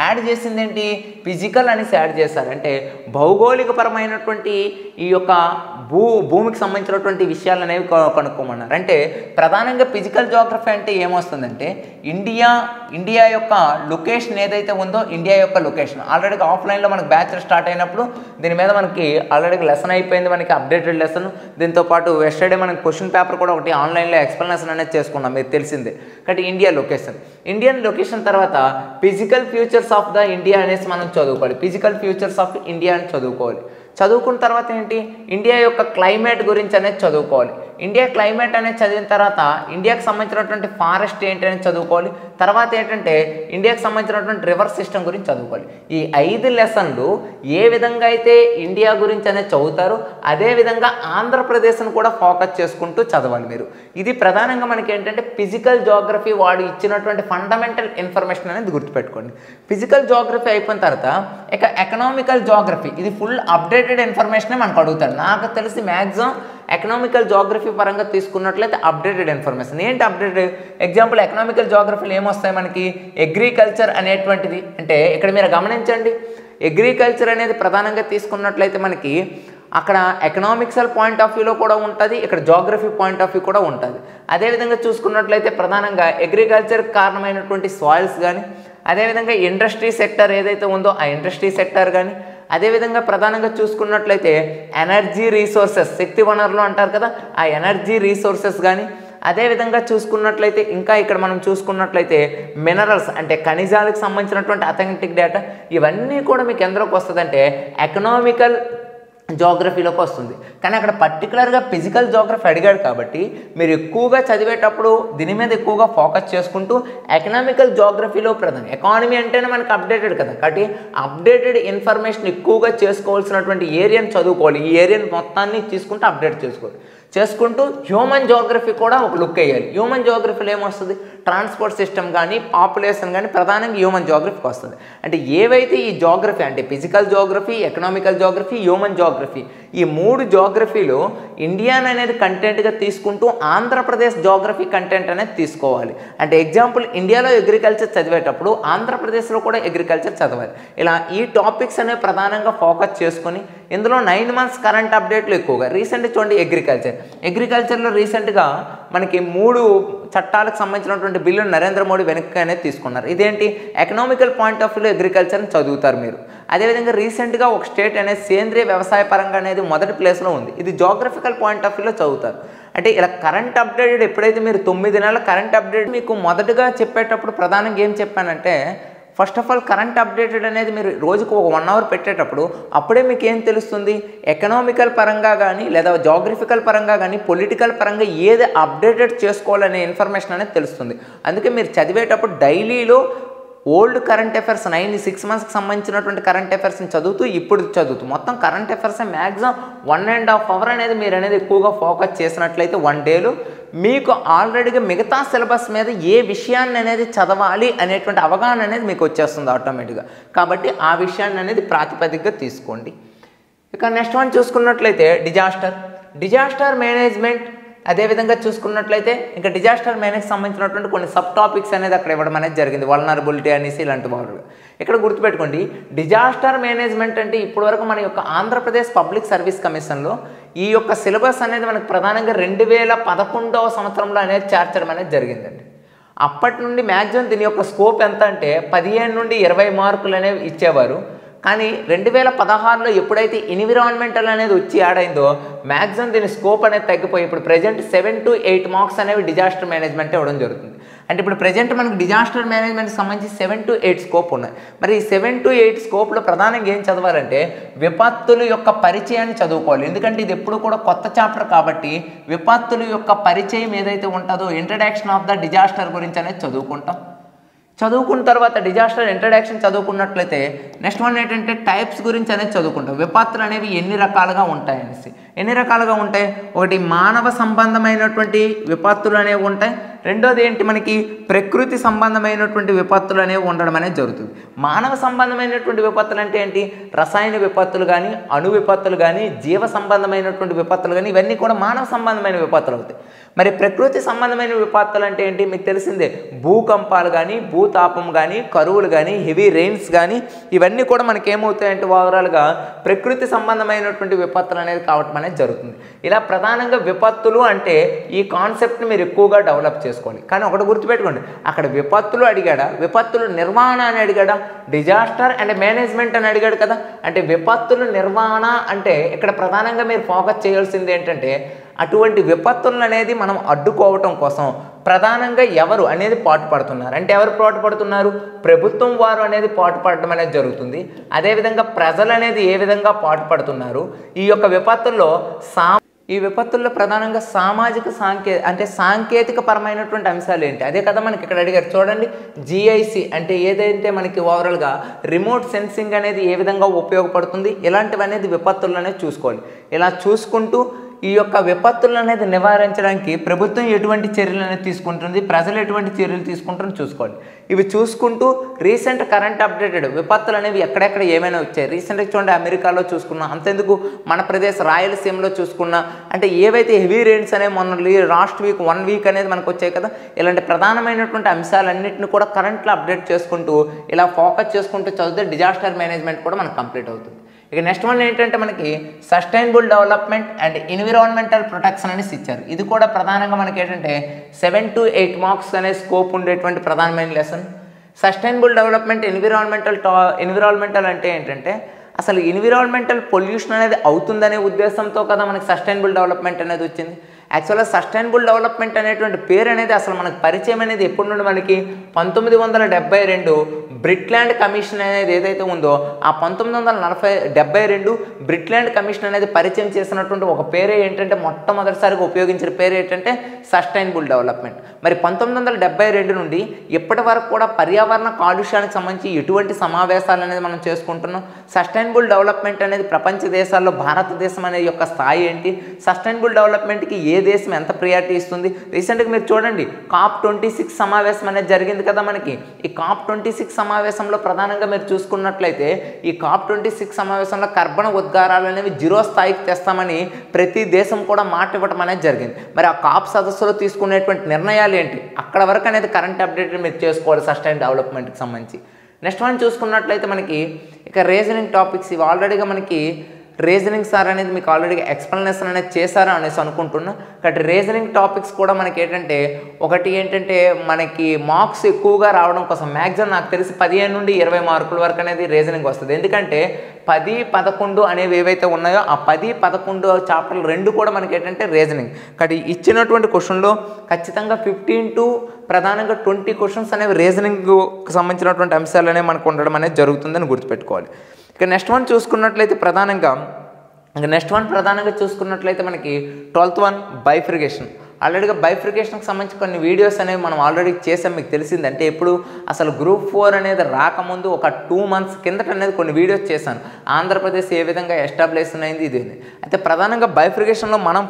యాడ్ చేసింది ఏంటి, ఫిజికల్ అనేసి యాడ్ చేశారు. అంటే భౌగోళికపరమైనటువంటి ఈ యొక్క భూమికి సంబంధించినటువంటి విషయాలు అనేవి కనుక్కోమన్నారు. అంటే ప్రధానంగా ఫిజికల్ జియోగ్రఫీ అంటే ఏమొస్తుందంటే ఇండియా యొక్క లొకేషన్ ఏదైతే ఉందో ఇండియా యొక్క లొకేషన్ ఆల్రెడీ ఆఫ్లైన్లో మనకి బ్యాచ్ స్టార్ట్ అయినప్పుడు దీని మీద మనకి ఆల్రెడీ లెసన్ అయిపోయింది, మనకి అప్డేటెడ్ లెసన్. దీంతోపాటు వెస్టర్డే మనకి క్వశ్చన్ పేపర్ కూడా ఒకటి ఆన్లైన్లో ఎక్స్ప్లెనేషన్ అనేది చేసుకున్నాం, మీకు తెలిసిందే. కాబట్టి ఇండియన్ లొకేషన్ తర్వాత physical features of the India అనేసి మనం చదువుకోవాలి. ఫిజికల్ ఫ్యూచర్స్ ఆఫ్ ఇండియా అని చదువుకోవాలి. చదువుకున్న తర్వాత ఏంటి, ఇండియా యొక్క క్లైమేట్ గురించి అనేది చదువుకోవాలి. ఇండియా క్లైమేట్ అనేది చదివిన తర్వాత ఇండియాకి సంబంధించినటువంటి ఫారెస్ట్ ఏంటి అనేది చదువుకోవాలి. తర్వాత ఏంటంటే ఇండియాకి సంబంధించినటువంటి రివర్ సిస్టమ్ గురించి చదువుకోవాలి. ఈ 5 లెసన్లు ఏ విధంగా అయితే ఇండియా గురించి అనేది చదువుతారో అదేవిధంగా ఆంధ్రప్రదేశ్ను కూడా ఫోకస్ చేసుకుంటూ చదవాలి మీరు. ఇది ప్రధానంగా మనకి ఏంటంటే ఫిజికల్ జియోగ్రఫీ వాడు ఇచ్చినటువంటి ఫండమెంటల్ ఇన్ఫర్మేషన్ అనేది గుర్తుపెట్టుకోండి. ఫిజికల్ జియోగ్రఫీ అయిపోయిన తర్వాత ఇక ఎకనామికల్ జియోగ్రఫీ ఇది ఫుల్ అప్డేటెడ్ ఇన్ఫర్మేషనే మనకు అడుగుతారు. నాకు తెలిసి మ్యాక్సిమం ఎకనామికల్ జియోగ్రఫీ పరంగా తీసుకున్నట్లయితే అప్డేటెడ్ ఇన్ఫర్మేషన్. ఏంటి అప్డేటెడ్? ఎగ్జాంపుల్ ఎకనామికల్ జియోగ్రఫీలో ఏమొస్తాయి మనకి, అగ్రికల్చర్ అనేటువంటిది. అంటే ఇక్కడ మీరు గమనించండి, అగ్రికల్చర్ అనేది ప్రధానంగా తీసుకున్నట్లయితే మనకి అక్కడ ఎకనామిక్సల్ పాయింట్ ఆఫ్ వ్యూలో కూడా ఉంటుంది, ఇక్కడ జియోగ్రఫీ పాయింట్ ఆఫ్ వ్యూ కూడా ఉంటుంది. అదేవిధంగా చూసుకున్నట్లయితే ప్రధానంగా అగ్రికల్చర్కి కారణమైనటువంటి సాయిల్స్ కానీ, అదేవిధంగా ఇండస్ట్రీ సెక్టర్ ఏదైతే ఉందో ఆ ఇండస్ట్రీ సెక్టర్ కానీ, అదేవిధంగా ప్రధానంగా చూసుకున్నట్లయితే ఎనర్జీ రీసోర్సెస్, శక్తి వనరులు అంటారు కదా, ఆ ఎనర్జీ రీసోర్సెస్ కానీ, అదేవిధంగా చూసుకున్నట్లయితే ఇంకా ఇక్కడ మనం చూసుకున్నట్లయితే మినరల్స్ అంటే ఖనిజాలకు సంబంధించినటువంటి అథెంటిక్ డేటా, ఇవన్నీ కూడా మీకు ఎందులోకి వస్తుందంటే ఎకనామికల్ జోగ్రఫీలోకి వస్తుంది. కానీ అక్కడ పర్టికులర్గా ఫిజికల్ జోగ్రఫీ అడిగాడు కాబట్టి మీరు ఎక్కువగా చదివేటప్పుడు దీని మీద ఎక్కువగా ఫోకస్ చేసుకుంటూ ఎకనామికల్ జోగ్రఫీలో ప్రధానం. ఎకానమీ అంటేనే మనకు అప్డేటెడ్ కదా, కాబట్టి అప్డేటెడ్ ఇన్ఫర్మేషన్ ఎక్కువగా చేసుకోవాల్సినటువంటి ఏరియాని చదువుకోవాలి. ఈ ఏరియాని మొత్తాన్ని తీసుకుంటూ అప్డేట్ చేసుకుంటూ హ్యూమన్ జోగ్రఫీ కూడా ఒక లుక్ వేయాలి. హ్యూమన్ జోగ్రఫీలో ఏమొస్తుంది, ట్రాన్స్పోర్ట్ సిస్టమ్ కానీ పాపులేషన్ కానీ ప్రధానంగా హ్యూమన్ జోగ్రఫీకి వస్తుంది. అంటే ఏవైతే ఈ జోగ్రఫీ అంటే physical geography, economical geography, human geography, ఈ 3 జోగ్రఫీలో ఇండియన్ అనేది కంటెంట్గా తీసుకుంటూ ఆంధ్రప్రదేశ్ జోగ్రఫీ కంటెంట్ అనేది తీసుకోవాలి. అంటే ఎగ్జాంపుల్ ఇండియాలో అగ్రికల్చర్ చదివేటప్పుడు ఆంధ్రప్రదేశ్లో కూడా అగ్రికల్చర్ చదవాలి. ఇలా ఈ టాపిక్స్ అనేవి ప్రధానంగా ఫోకస్ చేసుకొని ఇందులో 9 months కరెంట్ అప్డేట్లు ఎక్కువగా. రీసెంట్ చూడండి అగ్రికల్చర్లో రీసెంట్గా మనకి 3 చట్టాలకు సంబంధించినటువంటి బిల్లును నరేంద్ర మోడీ వెనక్కి అనేది తీసుకున్నారు. ఇదేంటి, ఎకనామికల్ పాయింట్ ఆఫ్ వ్యూలో అగ్రికల్చర్ని చదువుతారు మీరు. అదేవిధంగా రీసెంట్గా ఒక స్టేట్ అనేది సేంద్రీయ వ్యవసాయ పరంగా అనేది మొదటి ప్లేస్లో ఉంది, ఇది జోగ్రఫికల్ పాయింట్ ఆఫ్ వ్యూలో చదువుతారు. అంటే ఇలా కరెంట్ అప్డేట్ ఎప్పుడైతే మీరు 9 నెలల కరెంట్ అప్డేట్ మీకు మొదటగా చెప్పేటప్పుడు ప్రధానంగా ఏం చెప్పానంటే, first of all current updated అనేది మీరు రోజుకు ఒక 1 hour పెట్టేటప్పుడు అప్పుడే మీకు ఏం తెలుస్తుంది, ఎకనామికల్ పరంగా కానీ లేదా జోగ్రఫికల్ పరంగా కానీ పొలిటికల్ పరంగా ఏది అప్డేటెడ్ చేసుకోవాలనే ఇన్ఫర్మేషన్ అనేది తెలుస్తుంది. అందుకే మీరు చదివేటప్పుడు డైలీలో ఓల్డ్ కరెంట్ అఫైర్స్ 6 monthsకి సంబంధించినటువంటి కరెంట్ అఫైర్స్ని ఇప్పుడు చదువుతూ మొత్తం కరెంట్ అఫైర్స్ మ్యాక్సిమం 1.5 hour అనేది మీరు అనేది ఎక్కువగా ఫోకస్ చేసినట్లయితే 1 dayలో మీకు ఆల్రెడీగా మిగతా సిలబస్ మీద ఏ విషయాన్ని అనేది చదవాలి అనేటువంటి అవగాహన అనేది మీకు వచ్చేస్తుంది ఆటోమేటిక్గా. కాబట్టి ఆ విషయాన్ని అనేది ప్రాతిపదికగా తీసుకోండి. ఇక నెక్స్ట్ వన్ చూసుకున్నట్లయితే డిజాస్టర్ మేనేజ్మెంట్. అదేవిధంగా చూసుకున్నట్లయితే ఇంకా డిజాస్టర్ మేనేజ్కి సంబంధించినటువంటి కొన్ని సబ్ టాపిక్స్ అనేది అక్కడ ఇవ్వడం అనేది జరిగింది, వల్నరబిలిటీ అనేసి ఇలాంటి వారు. ఇక్కడ గుర్తుపెట్టుకోండి, డిజాస్టర్ మేనేజ్మెంట్ అంటే ఇప్పటివరకు మన యొక్క ఆంధ్రప్రదేశ్ పబ్లిక్ సర్వీస్ కమిషన్లో ఈ యొక్క సిలబస్ అనేది మనకు ప్రధానంగా 2011వ సంవత్సరంలో అనేది చేర్చడం అనేది జరిగిందండి. అప్పటి నుండి మ్యాక్సిమం దీని యొక్క స్కోప్ ఎంత అంటే 15 నుండి 20 మార్కులు అనేవి ఇచ్చేవారు. కానీ 2016లో ఎప్పుడైతే ఎన్విరాన్మెంటల్ అనేది వచ్చి యాడ్ అయిందో మ్యాక్సిమం దీని స్కోప్ అనేది తగ్గిపోయి ఇప్పుడు ప్రజెంట్ 7 to 8 మార్క్స్ అనేవి డిజాస్టర్ మేనేజ్మెంట్ ఇవ్వడం జరుగుతుంది. అంటే ఇప్పుడు ప్రజెంట్ మనకు డిజాస్టర్ మేనేజ్మెంట్కి సంబంధించి 7 to 8 స్కోప్ ఉన్నాయి. మరి ఈ 7 to 8 స్కోప్లో ప్రధానంగా ఏం చదవాలంటే విపత్తుల యొక్క పరిచయాన్ని చదువుకోవాలి. ఎందుకంటే ఇది ఎప్పుడు కూడా కొత్త చాప్టర్ కాబట్టి విపత్తుల యొక్క పరిచయం ఏదైతే ఉంటుందో ఇంట్రడక్షన్ ఆఫ్ ద డిజాస్టర్ గురించి అనేది చదువుకున్న తర్వాత డిజాస్టర్ ఇంట్రడక్షన్ చదువుకున్నట్లయితే నెక్స్ట్ వన్ ఏంటంటే టైప్స్ గురించి అనేది చదువుకుంటాం. విపత్తులు అనేవి ఎన్ని రకాలుగా ఉంటాయి ఒకటి మానవ సంబంధమైనటువంటి విపత్తులు అనేవి ఉంటాయి, రెండోది ఏంటి మనకి ప్రకృతి సంబంధమైనటువంటి విపత్తులు అనేవి ఉండడం అనేది జరుగుతుంది. మానవ సంబంధమైనటువంటి విపత్తులు అంటే ఏంటి, రసాయన విపత్తులు కానీ అణు విపత్తులు కానీ జీవ సంబంధమైనటువంటి విపత్తులు కానీ ఇవన్నీ కూడా మానవ సంబంధమైన విపత్తులు అవుతాయి. మరి ప్రకృతి సంబంధమైన విపత్తులు అంటే ఏంటి మీకు తెలిసిందే, భూకంపాలు కానీ భూతాపం కానీ కరువులు కానీ హెవీ రెయిన్స్ కానీ ఇవన్నీ కూడా మనకి ఏమవుతాయంటే ఓవరాల్గా ప్రకృతి సంబంధమైనటువంటి విపత్తులు అనేది కావటం అనేది జరుగుతుంది. ఇలా ప్రధానంగా విపత్తులు అంటే ఈ కాన్సెప్ట్ని మీరు ఎక్కువగా డెవలప్ చేసుకోవాలి. కానీ ఒకటి గుర్తుపెట్టుకోండి, అక్కడ విపత్తులు అడిగాడా, విపత్తులు నిర్వహణ అని అడిగాడా, డిజాస్టర్ అండ్ మేనేజ్మెంట్ అని అడిగాడు కదా. అంటే విపత్తులు నిర్వహణ అంటే ఇక్కడ ప్రధానంగా మీరు ఫోకస్ చేయాల్సింది ఏంటంటే అటువంటి విపత్తులను అనేది మనం అడ్డుకోవటం కోసం ప్రధానంగా ఎవరు అనేది పాటుపడుతున్నారు. అంటే ఎవరు పాటుపడుతున్నారు, ప్రభుత్వం వారు అనేది పాటుపడడం అనేది జరుగుతుంది. అదేవిధంగా ప్రజలు అనేది ఏ విధంగా పాటుపడుతున్నారు. ఈ యొక్క విపత్తుల్లో ప్రధానంగా సామాజిక సాంకేతిక పరమైనటువంటి అంశాలు ఏంటి అదే కదా మనకి ఇక్కడ అడిగారు. చూడండి, జిఐసి అంటే ఏదైతే మనకి ఓవరాల్గా రిమోట్ సెన్సింగ్ అనేది ఏ విధంగా ఉపయోగపడుతుంది, ఇలాంటివి అనేది విపత్తులు అనేది చూసుకోవాలి. ఇలా చూసుకుంటూ ఈ యొక్క విపత్తులను అనేది నివారించడానికి ప్రభుత్వం ఎటువంటి చర్యలు అనేది తీసుకుంటుంది, ప్రజలు ఎటువంటి చర్యలు తీసుకుంటారని చూసుకోవాలి. ఇవి చూసుకుంటూ రీసెంట్ కరెంట్ అప్డేటెడ్ విపత్తులు అనేవి ఎక్కడెక్కడ ఏమైనా వచ్చాయి. రీసెంట్గా చూడండి అమెరికాలో చూసుకున్నా, అంతెందుకు మన ప్రదేశ్ రాయలసీమలో చూసుకున్నా, అంటే ఏవైతే హెవీ రెయిన్స్ అనేవి మొన్న లాస్ట్ వీక్ 1 week అనేది మనకు వచ్చాయి కదా. ఇలాంటి ప్రధానమైనటువంటి అంశాలన్నింటినీ కూడా కరెంట్లో అప్డేట్ చేసుకుంటూ ఇలా ఫోకస్ చేసుకుంటూ చదివితే డిజాస్టర్ మేనేజ్మెంట్ కూడా మనకు కంప్లీట్ అవుతుంది. ఇక నెక్స్ట్ వన్ ఏంటంటే మనకి sustainable development and environmental protection అనేసి ఇచ్చారు. ఇది కూడా ప్రధానంగా మనకి ఏంటంటే 7 to 8 మార్క్స్ అనే స్కోప్ ఉండేటువంటి ప్రధానమైన లెసన్. సస్టైనబుల్ డెవలప్మెంట్ ఎన్విరాన్మెంటల్ అంటే ఏంటంటే అసలు ఎన్విరాన్మెంటల్ పొల్యూషన్ అనేది అవుతుందనే ఉద్దేశంతో కదా మనకి సస్టైనబుల్ డెవలప్మెంట్ అనేది వచ్చింది. యాక్చువల్గా సస్టైనబుల్ డెవలప్మెంట్ అనేటువంటి పేరు అనేది అసలు మనకు పరిచయం అనేది ఎప్పటి నుండి మనకి 1972 బ్రిట్లాండ్ కమిషన్ అనేది ఏదైతే ఉందో ఆ 1972 బ్రిట్లాండ్ కమిషన్ అనేది పరిచయం చేసినటువంటి ఒక పేరే ఏంటంటే మొట్టమొదటిసారిగా ఉపయోగించిన పేరు ఏంటంటే సస్టైనబుల్ డెవలప్మెంట్. మరి 1972 నుండి ఇప్పటి వరకు కూడా పర్యావరణ కాలుష్యానికి సంబంధించి ఎటువంటి సమావేశాలు అనేది మనం చేసుకుంటున్నాం. సస్టైనబుల్ డెవలప్మెంట్ అనేది ప్రపంచ దేశాల్లో భారతదేశం అనే యొక్క స్థాయి ఏంటి, సస్టైనబుల్ డెవలప్మెంట్కి ఏ దేశం ఎంత ప్రియారిటీ ఇస్తుంది. రీసెంట్గా మీరు చూడండి COP26 సమావేశం అనేది జరిగింది కదా మనకి. ఈ COP26 సమావేశంలో ప్రధానంగా మీరు చూసుకున్నట్లయితే ఈ COP26 సమావేశంలో కర్బన ఉద్గారాలు అనేవి 0 స్థాయికి తెస్తామని ప్రతి దేశం కూడా మాట ఇవ్వడం అనేది జరిగింది. మరి ఆ COP సదస్సులో తీసుకునేటువంటి నిర్ణయాలు ఏంటి, అక్కడ వరకు అనేది కరెంట్ అప్డేట్ మీరు చేసుకోవాలి సస్టైన్ డెవలప్మెంట్కి సంబంధించి. నెక్స్ట్ వన్ చూసుకున్నట్లయితే మనకి ఇక రీజనింగ్ టాపిక్స్ ఇవి ఆల్రెడీగా మనకి రీజనింగ్ సార్ అనేది మీకు ఆల్రెడీ ఎక్స్ప్లెనేషన్ అనేది చేశారా అనేసి అనుకుంటున్నా. కాబట్టి రీజనింగ్ టాపిక్స్ కూడా మనకి ఏంటంటే ఒకటి ఏంటంటే మనకి మార్క్స్ ఎక్కువగా రావడం కోసం మ్యాక్సిమం నాకు తెలిసి 15 నుండి 20 మార్కుల వరకు అనేది రీజనింగ్ వస్తుంది. ఎందుకంటే 10, 11 అనేవి ఏవైతే ఉన్నాయో ఆ 10, 11 చాప్టర్లు 2 కూడా మనకి ఏంటంటే రీజనింగ్. కాబట్టి ఇచ్చినటువంటి క్వశ్చన్లో ఖచ్చితంగా 15 to ప్రధానంగా 20 క్వశ్చన్స్ అనేవి రీజనింగ్కి సంబంధించినటువంటి అంశాలు అనేవి మనకు ఉండడం అనేది జరుగుతుందని గుర్తుపెట్టుకోవాలి. ఇక నెక్స్ట్ వన్ చూసుకున్నట్లయితే ప్రధానంగా చూసుకున్నట్లయితే మనకి 12th వన్ బైఫ్రికేషన్. ఆల్రెడీగా బైఫ్రికేషన్కి సంబంధించి కొన్ని వీడియోస్ అనేవి మనం ఆల్రెడీ చేసాం, మీకు తెలిసిందంటే ఎప్పుడు అసలు గ్రూప్ 4 అనేది రాకముందు ఒక 2 months కిందట అనేది కొన్ని వీడియోస్ చేశాను. ఆంధ్రప్రదేశ్ ఏ విధంగా ఎస్టాబ్లిష్ అయింది ఇది. అయితే ప్రధానంగా బైఫ్రికేషన్లో మనం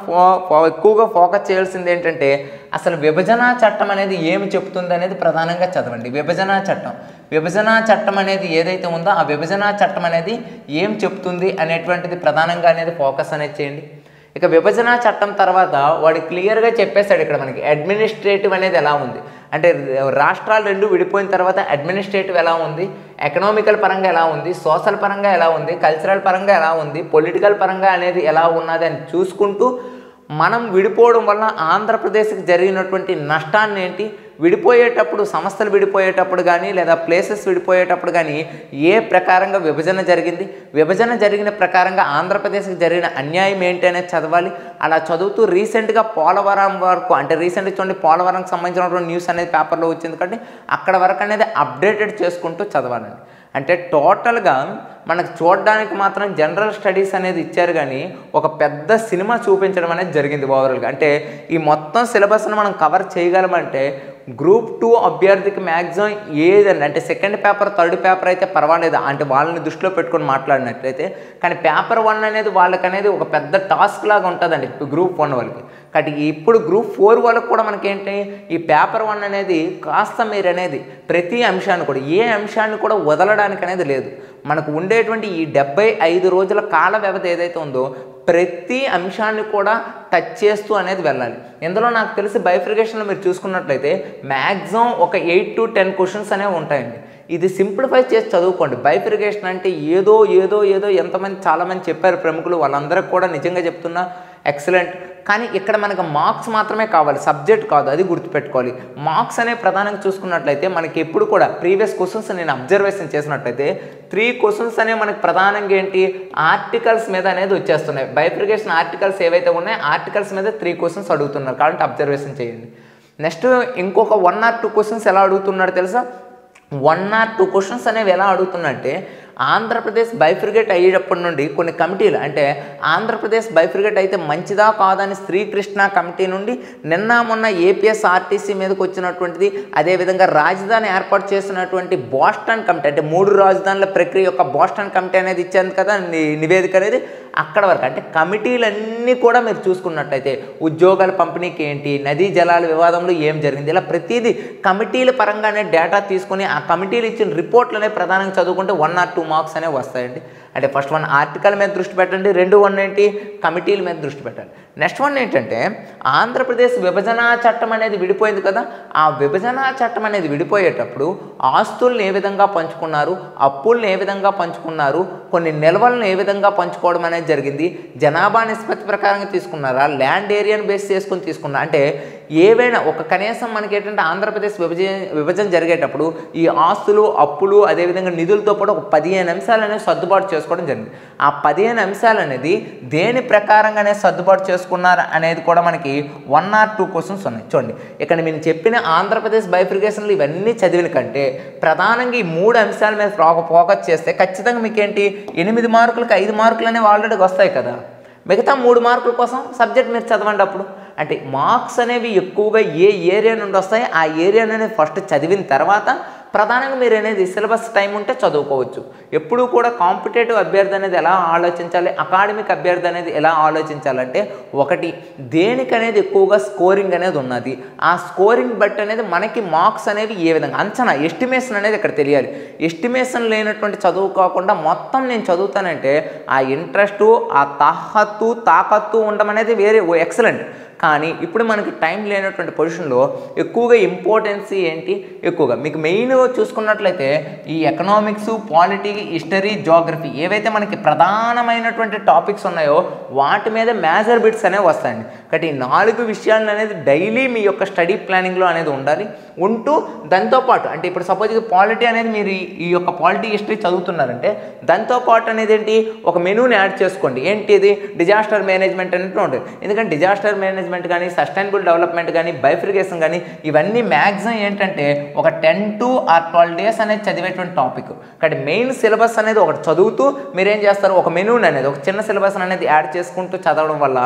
ఎక్కువగా ఫోకస్ చేయాల్సింది ఏంటంటే అసలు విభజన చట్టం అనేది ఏమి చెప్తుంది అనేది ప్రధానంగా చదవండి. విభజన చట్టం అనేది ఏదైతే ఉందో ఆ విభజన చట్టం అనేది ఏం చెప్తుంది అనేటువంటిది ప్రధానంగా అనేది ఫోకస్ అనేది చేయండి. ఇక విభజన చట్టం తర్వాత వాడు క్లియర్గా చెప్పేశాడు ఇక్కడ మనకి అడ్మినిస్ట్రేటివ్ అనేది ఎలా ఉంది అంటే రాష్ట్రాలు 2 విడిపోయిన తర్వాత అడ్మినిస్ట్రేటివ్ ఎలా ఉంది, ఎకనామికల్ పరంగా ఎలా ఉంది, సోషల్ పరంగా ఎలా ఉంది, కల్చరల్ పరంగా ఎలా ఉంది, పొలిటికల్ పరంగా అనేది ఎలా ఉన్నది అని చూసుకుంటూ మనం విడిపోవడం వల్ల ఆంధ్రప్రదేశ్కి జరిగినటువంటి నష్టాన్ని ఏంటి, విడిపోయేటప్పుడు సంస్థలు విడిపోయేటప్పుడు కానీ లేదా ప్లేసెస్ విడిపోయేటప్పుడు కానీ ఏ ప్రకారంగా విభజన జరిగింది, విభజన జరిగిన ప్రకారంగా ఆంధ్రప్రదేశ్కి జరిగిన అన్యాయం ఏంటి అనేది చదవాలి. అలా చదువుతూ రీసెంట్గా పోలవరం వరకు అంటే రీసెంట్గా చూడండి పోలవరంకి సంబంధించినటువంటి న్యూస్ అనేది పేపర్లో వచ్చింది కాబట్టి అక్కడ వరకు అనేది అప్డేటెడ్ చేసుకుంటూ చదవాలండి. అంటే టోటల్గా మనకు చూడడానికి మాత్రం జనరల్ స్టడీస్ అనేది ఇచ్చారు కానీ ఒక పెద్ద సినిమా చూపించడం అనేది జరిగింది ఓవరాల్గా. అంటే ఈ మొత్తం సిలబస్ను మనం కవర్ చేయగలమంటే గ్రూప్ 2 అభ్యర్థికి మ్యాక్సిమం ఏదండి అంటే సెకండ్ పేపర్, థర్డ్ పేపర్ అయితే పర్వాలేదు అంటే వాళ్ళని దృష్టిలో పెట్టుకొని మాట్లాడినట్లయితే, కానీ పేపర్ 1 అనేది వాళ్ళకి అనేది ఒక పెద్ద టాస్క్ లాగా ఉంటుందండి గ్రూప్ 1 వాళ్ళకి. కాబట్టి ఇప్పుడు గ్రూప్ 4 వాళ్ళకి కూడా మనకేంటి ఈ పేపర్ 1 అనేది కాస్త మీరు అనేది ప్రతి అంశాన్ని కూడా ఏ అంశాన్ని కూడా వదలడానికి అనేది లేదు. మనకు ఉండేటువంటి ఈ 75 రోజుల కాల వ్యవధి ఏదైతే ఉందో ప్రతి అంశాన్ని కూడా టచ్ చేస్తూ అనేది వెళ్ళాలి. ఇందులో నాకు తెలిసి బైఫ్రికేషన్లో మీరు చూసుకున్నట్లయితే మ్యాక్సిమం ఒక 8 to 10 క్వశ్చన్స్ అనేవి ఉంటాయండి. ఇది సింప్లిఫై చేసి చదువుకోండి. బైఫ్రికేషన్ అంటే ఏదో ఎంతమంది చాలామంది చెప్పారు ప్రముఖులు, వాళ్ళందరికీ కూడా నిజంగా చెప్తున్నా ఎక్సలెంట్. కానీ ఇక్కడ మనకు మార్క్స్ మాత్రమే కావాలి, సబ్జెక్ట్ కాదు, అది గుర్తుపెట్టుకోవాలి. మార్క్స్ అనే ప్రధానంగా చూసుకున్నట్లయితే మనకి ఎప్పుడు కూడా ప్రీవియస్ క్వశ్చన్స్ నేను అబ్జర్వేషన్ చేసినట్లయితే 3 క్వశ్చన్స్ అనేవి మనకి ప్రధానంగా ఏంటి ఆర్టికల్స్ మీద అనేది వచ్చేస్తున్నాయి. బైఫ్రికేషన్ ఆర్టికల్స్ ఏవైతే ఉన్నాయో ఆర్టికల్స్ మీద 3 క్వశ్చన్స్ అడుగుతున్నారు కాబట్టి అబ్జర్వేషన్ చేయండి. నెక్స్ట్ ఇంకొక 1 or 2 క్వశ్చన్స్ ఎలా అడుగుతున్నాడు తెలుసా? 1 or 2 క్వశ్చన్స్ అనేవి ఎలా అడుగుతున్నట్టే ఆంధ్రప్రదేశ్ బైఫ్రికేట్ అయ్యేటప్పటి నుండి కొన్ని కమిటీలు అంటే ఆంధ్రప్రదేశ్ బైఫ్రికేట్ అయితే మంచిదా కాదని శ్రీకృష్ణ కమిటీ నుండి నిన్న మొన్న ఏపీఎస్ఆర్టీసీ మీదకి వచ్చినటువంటిది, అదేవిధంగా రాజధాని ఏర్పాటు చేసినటువంటి బోస్టన్ కమిటీ అంటే 3 రాజధానుల ప్రక్రియ యొక్క బోస్టన్ కమిటీ అనేది ఇచ్చారు కదా నివేదిక అనేది, అక్కడ వరకు అంటే కమిటీలన్నీ కూడా మీరు చూసుకున్నట్లయితే ఉద్యోగాల పంపిణీకి ఏంటి, నదీ జలాల వివాదంలో ఏం జరిగింది, ఇలా ప్రతిదీ కమిటీల పరంగానే డేటా తీసుకొని ఆ కమిటీలు ఇచ్చిన రిపోర్ట్లనే ప్రధానంగా చదువుకుంటే 1 or 2 మార్క్స్ అనేవి వస్తాయండి. అంటే ఫస్ట్ 1 ఆర్టికల్ మీద దృష్టి పెట్టండి, 1 ఏంటి కమిటీల మీద దృష్టి పెట్టండి. నెక్స్ట్ 1 ఏంటంటే ఆంధ్రప్రదేశ్ విభజన చట్టం అనేది విడిపోయింది కదా, ఆ విభజన చట్టం అనేది విడిపోయేటప్పుడు ఆస్తులను ఏ విధంగా పంచుకున్నారు, అప్పులను ఏ విధంగా పంచుకున్నారు, కొన్ని నిల్వలను ఏ విధంగా పంచుకోవడం అనేది జరిగింది, జనాభా నిష్పత్తి ప్రకారంగా తీసుకున్నారా, ల్యాండ్ ఏరియాను బేస్ చేసుకుని తీసుకున్నారా, అంటే ఏవైనా ఒక కనీసం మనకి ఏంటంటే ఆంధ్రప్రదేశ్ విభజన జరిగేటప్పుడు ఈ ఆస్తులు, అప్పులు, అదేవిధంగా నిధులతో పాటు ఒక 15 అంశాలు అనేవి సర్దుబాటు చేసుకున్నారు. చేసుకోవడం జరిగింది. ఆ 15 అంశాలు అనేది దేని ప్రకారంగానే సర్దుబాటు చేసుకున్నారు అనేది కూడా మనకి 1 or 2 క్వశ్చన్స్ ఉన్నాయి. చూడండి, ఇక్కడ నేను చెప్పిన ఆంధ్రప్రదేశ్ బైఫర్కేషన్లు ఇవన్నీ చదివిన కంటే ప్రధానంగా ఈ 3 అంశాల మీద ఫోకస్ చేస్తే ఖచ్చితంగా మీకు ఏంటి 8 మార్కులకు 5 మార్కులు అనేవి ఆల్రెడీ వస్తాయి కదా. మిగతా 3 మార్కుల కోసం సబ్జెక్ట్ మీరు చదవండి. అప్పుడు అంటే మార్క్స్ అనేవి ఎక్కువగా ఏ ఏరియా నుండి వస్తాయి ఆ ఏరియా అనేది ఫస్ట్ చదివిన తర్వాత ప్రధానంగా మీరు అనేది సిలబస్ టైం ఉంటే చదువుకోవచ్చు. ఎప్పుడూ కూడా కాంపిటేటివ్ అభ్యర్థి అనేది ఎలా ఆలోచించాలి, అకాడమిక్ అభ్యర్థి అనేది ఎలా ఆలోచించాలంటే ఒకటి దేనికనేది ఎక్కువగా స్కోరింగ్ అనేది ఉన్నది, ఆ స్కోరింగ్ బట్టి అనేది మనకి మార్క్స్ అనేవి ఏ విధంగా అంచనా ఎస్టిమేషన్ అనేది ఇక్కడ తెలియాలి. ఎస్టిమేషన్ లేనటువంటి చదువు కాకుండా మొత్తం నేను చదువుతానంటే ఆ ఇంట్రెస్టు ఆ తాకత్తు ఉండడం అనేది వేరే ఎక్సలెంట్. కానీ ఇప్పుడు మనకి టైం లేనటువంటి పొజిషన్లో ఎక్కువగా ఇంపార్టెన్సీ ఏంటి ఎక్కువగా మీకు మెయిన్ చూసుకున్నట్లయితే ఈ ఎకనామిక్స్, పాలిటీ, హిస్టరీ, జియోగ్రఫీ ఏవైతే మనకి ప్రధానమైనటువంటి టాపిక్స్ ఉన్నాయో వాటి మీద మేజర్ బిట్స్ అనేవి వస్తాయండి. కాబట్టి ఈ 4 విషయాలను అనేది డైలీ మీ యొక్క స్టడీ ప్లానింగ్లో అనేది ఉండాలి. ఉంటూ దాంతోపాటు అంటే ఇప్పుడు సపోజ్ పాలిటీ అనేది మీరు ఈ యొక్క పాలిటీ హిస్టరీ చదువుతున్నారంటే దాంతోపాటు అనేది ఏంటి ఒక మెనూని యాడ్ చేసుకోండి. ఏంటి ఇది డిజాస్టర్ మేనేజ్మెంట్ అనేది ఉంటుంది. ఎందుకంటే డిజాస్టర్ మేనేజ్మెంట్ కానీ సస్టైనబుల్ డెవలప్మెంట్ కానీ బైఫర్కేషన్ కానీ ఇవన్నీ మ్యాక్సిమం ఏంటంటే ఒక 10 to 12 days అనేది చదివేటువంటి టాపిక్. కాబట్టి మెయిన్ సిలబస్ అనేది ఒకటి చదువుతూ మీరేం చేస్తారు ఒక మెనూని అనేది ఒక చిన్న సిలబస్ అనేది యాడ్ చేసుకుంటూ చదవడం వల్ల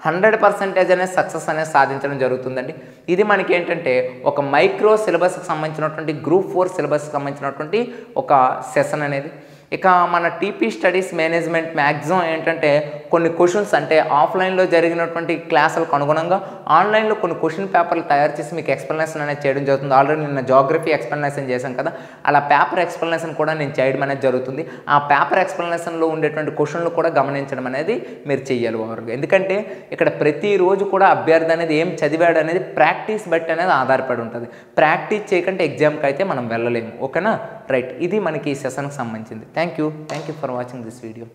100% అనేది సక్సెస్ అనేది సాధించడం జరుగుతుందండి. ఇది మనకి ఏంటంటే ఒక మైక్రో సిలబస్కి సంబంధించినటువంటి గ్రూప్ 4 సిలబస్కి సంబంధించినటువంటి ఒక సెషన్ అనేది. ఇక మన టీపీ స్టడీస్ మేనేజ్మెంట్ మ్యాక్సిమం ఏంటంటే కొన్ని క్వశ్చన్స్ అంటే ఆఫ్లైన్లో జరిగినటువంటి క్లాసులకు అనుగుణంగా ఆన్లైన్లో కొన్ని క్వశ్చన్ పేపర్లు తయారు చేసి మీకు ఎక్స్ప్లెనేషన్ అనేది చేయడం జరుగుతుంది. ఆల్రెడీ నిన్న జాగ్రఫీ ఎక్స్ప్లెనేషన్ చేశాను కదా, అలా పేపర్ ఎక్స్ప్లెనేషన్ కూడా నేను చేయడం అనేది జరుగుతుంది. ఆ పేపర్ ఎక్స్ప్లెనేషన్లో ఉండేటువంటి క్వశ్చన్లు కూడా గమనించడం అనేది మీరు చెయ్యాలి ఓవర్గా. ఎందుకంటే ఇక్కడ ప్రతిరోజు కూడా అభ్యర్థి అనేది ఏం చదివాడు అనేది ప్రాక్టీస్ బట్టి అనేది ఆధారపడి ఉంటుంది. ప్రాక్టీస్ చేయకంటే ఎగ్జామ్కి అయితే మనం వెళ్ళలేము. ఓకేనా, రైట్. ఇది మనకి ఈ సెషన్కి సంబంధించింది. Thank you for watching this video.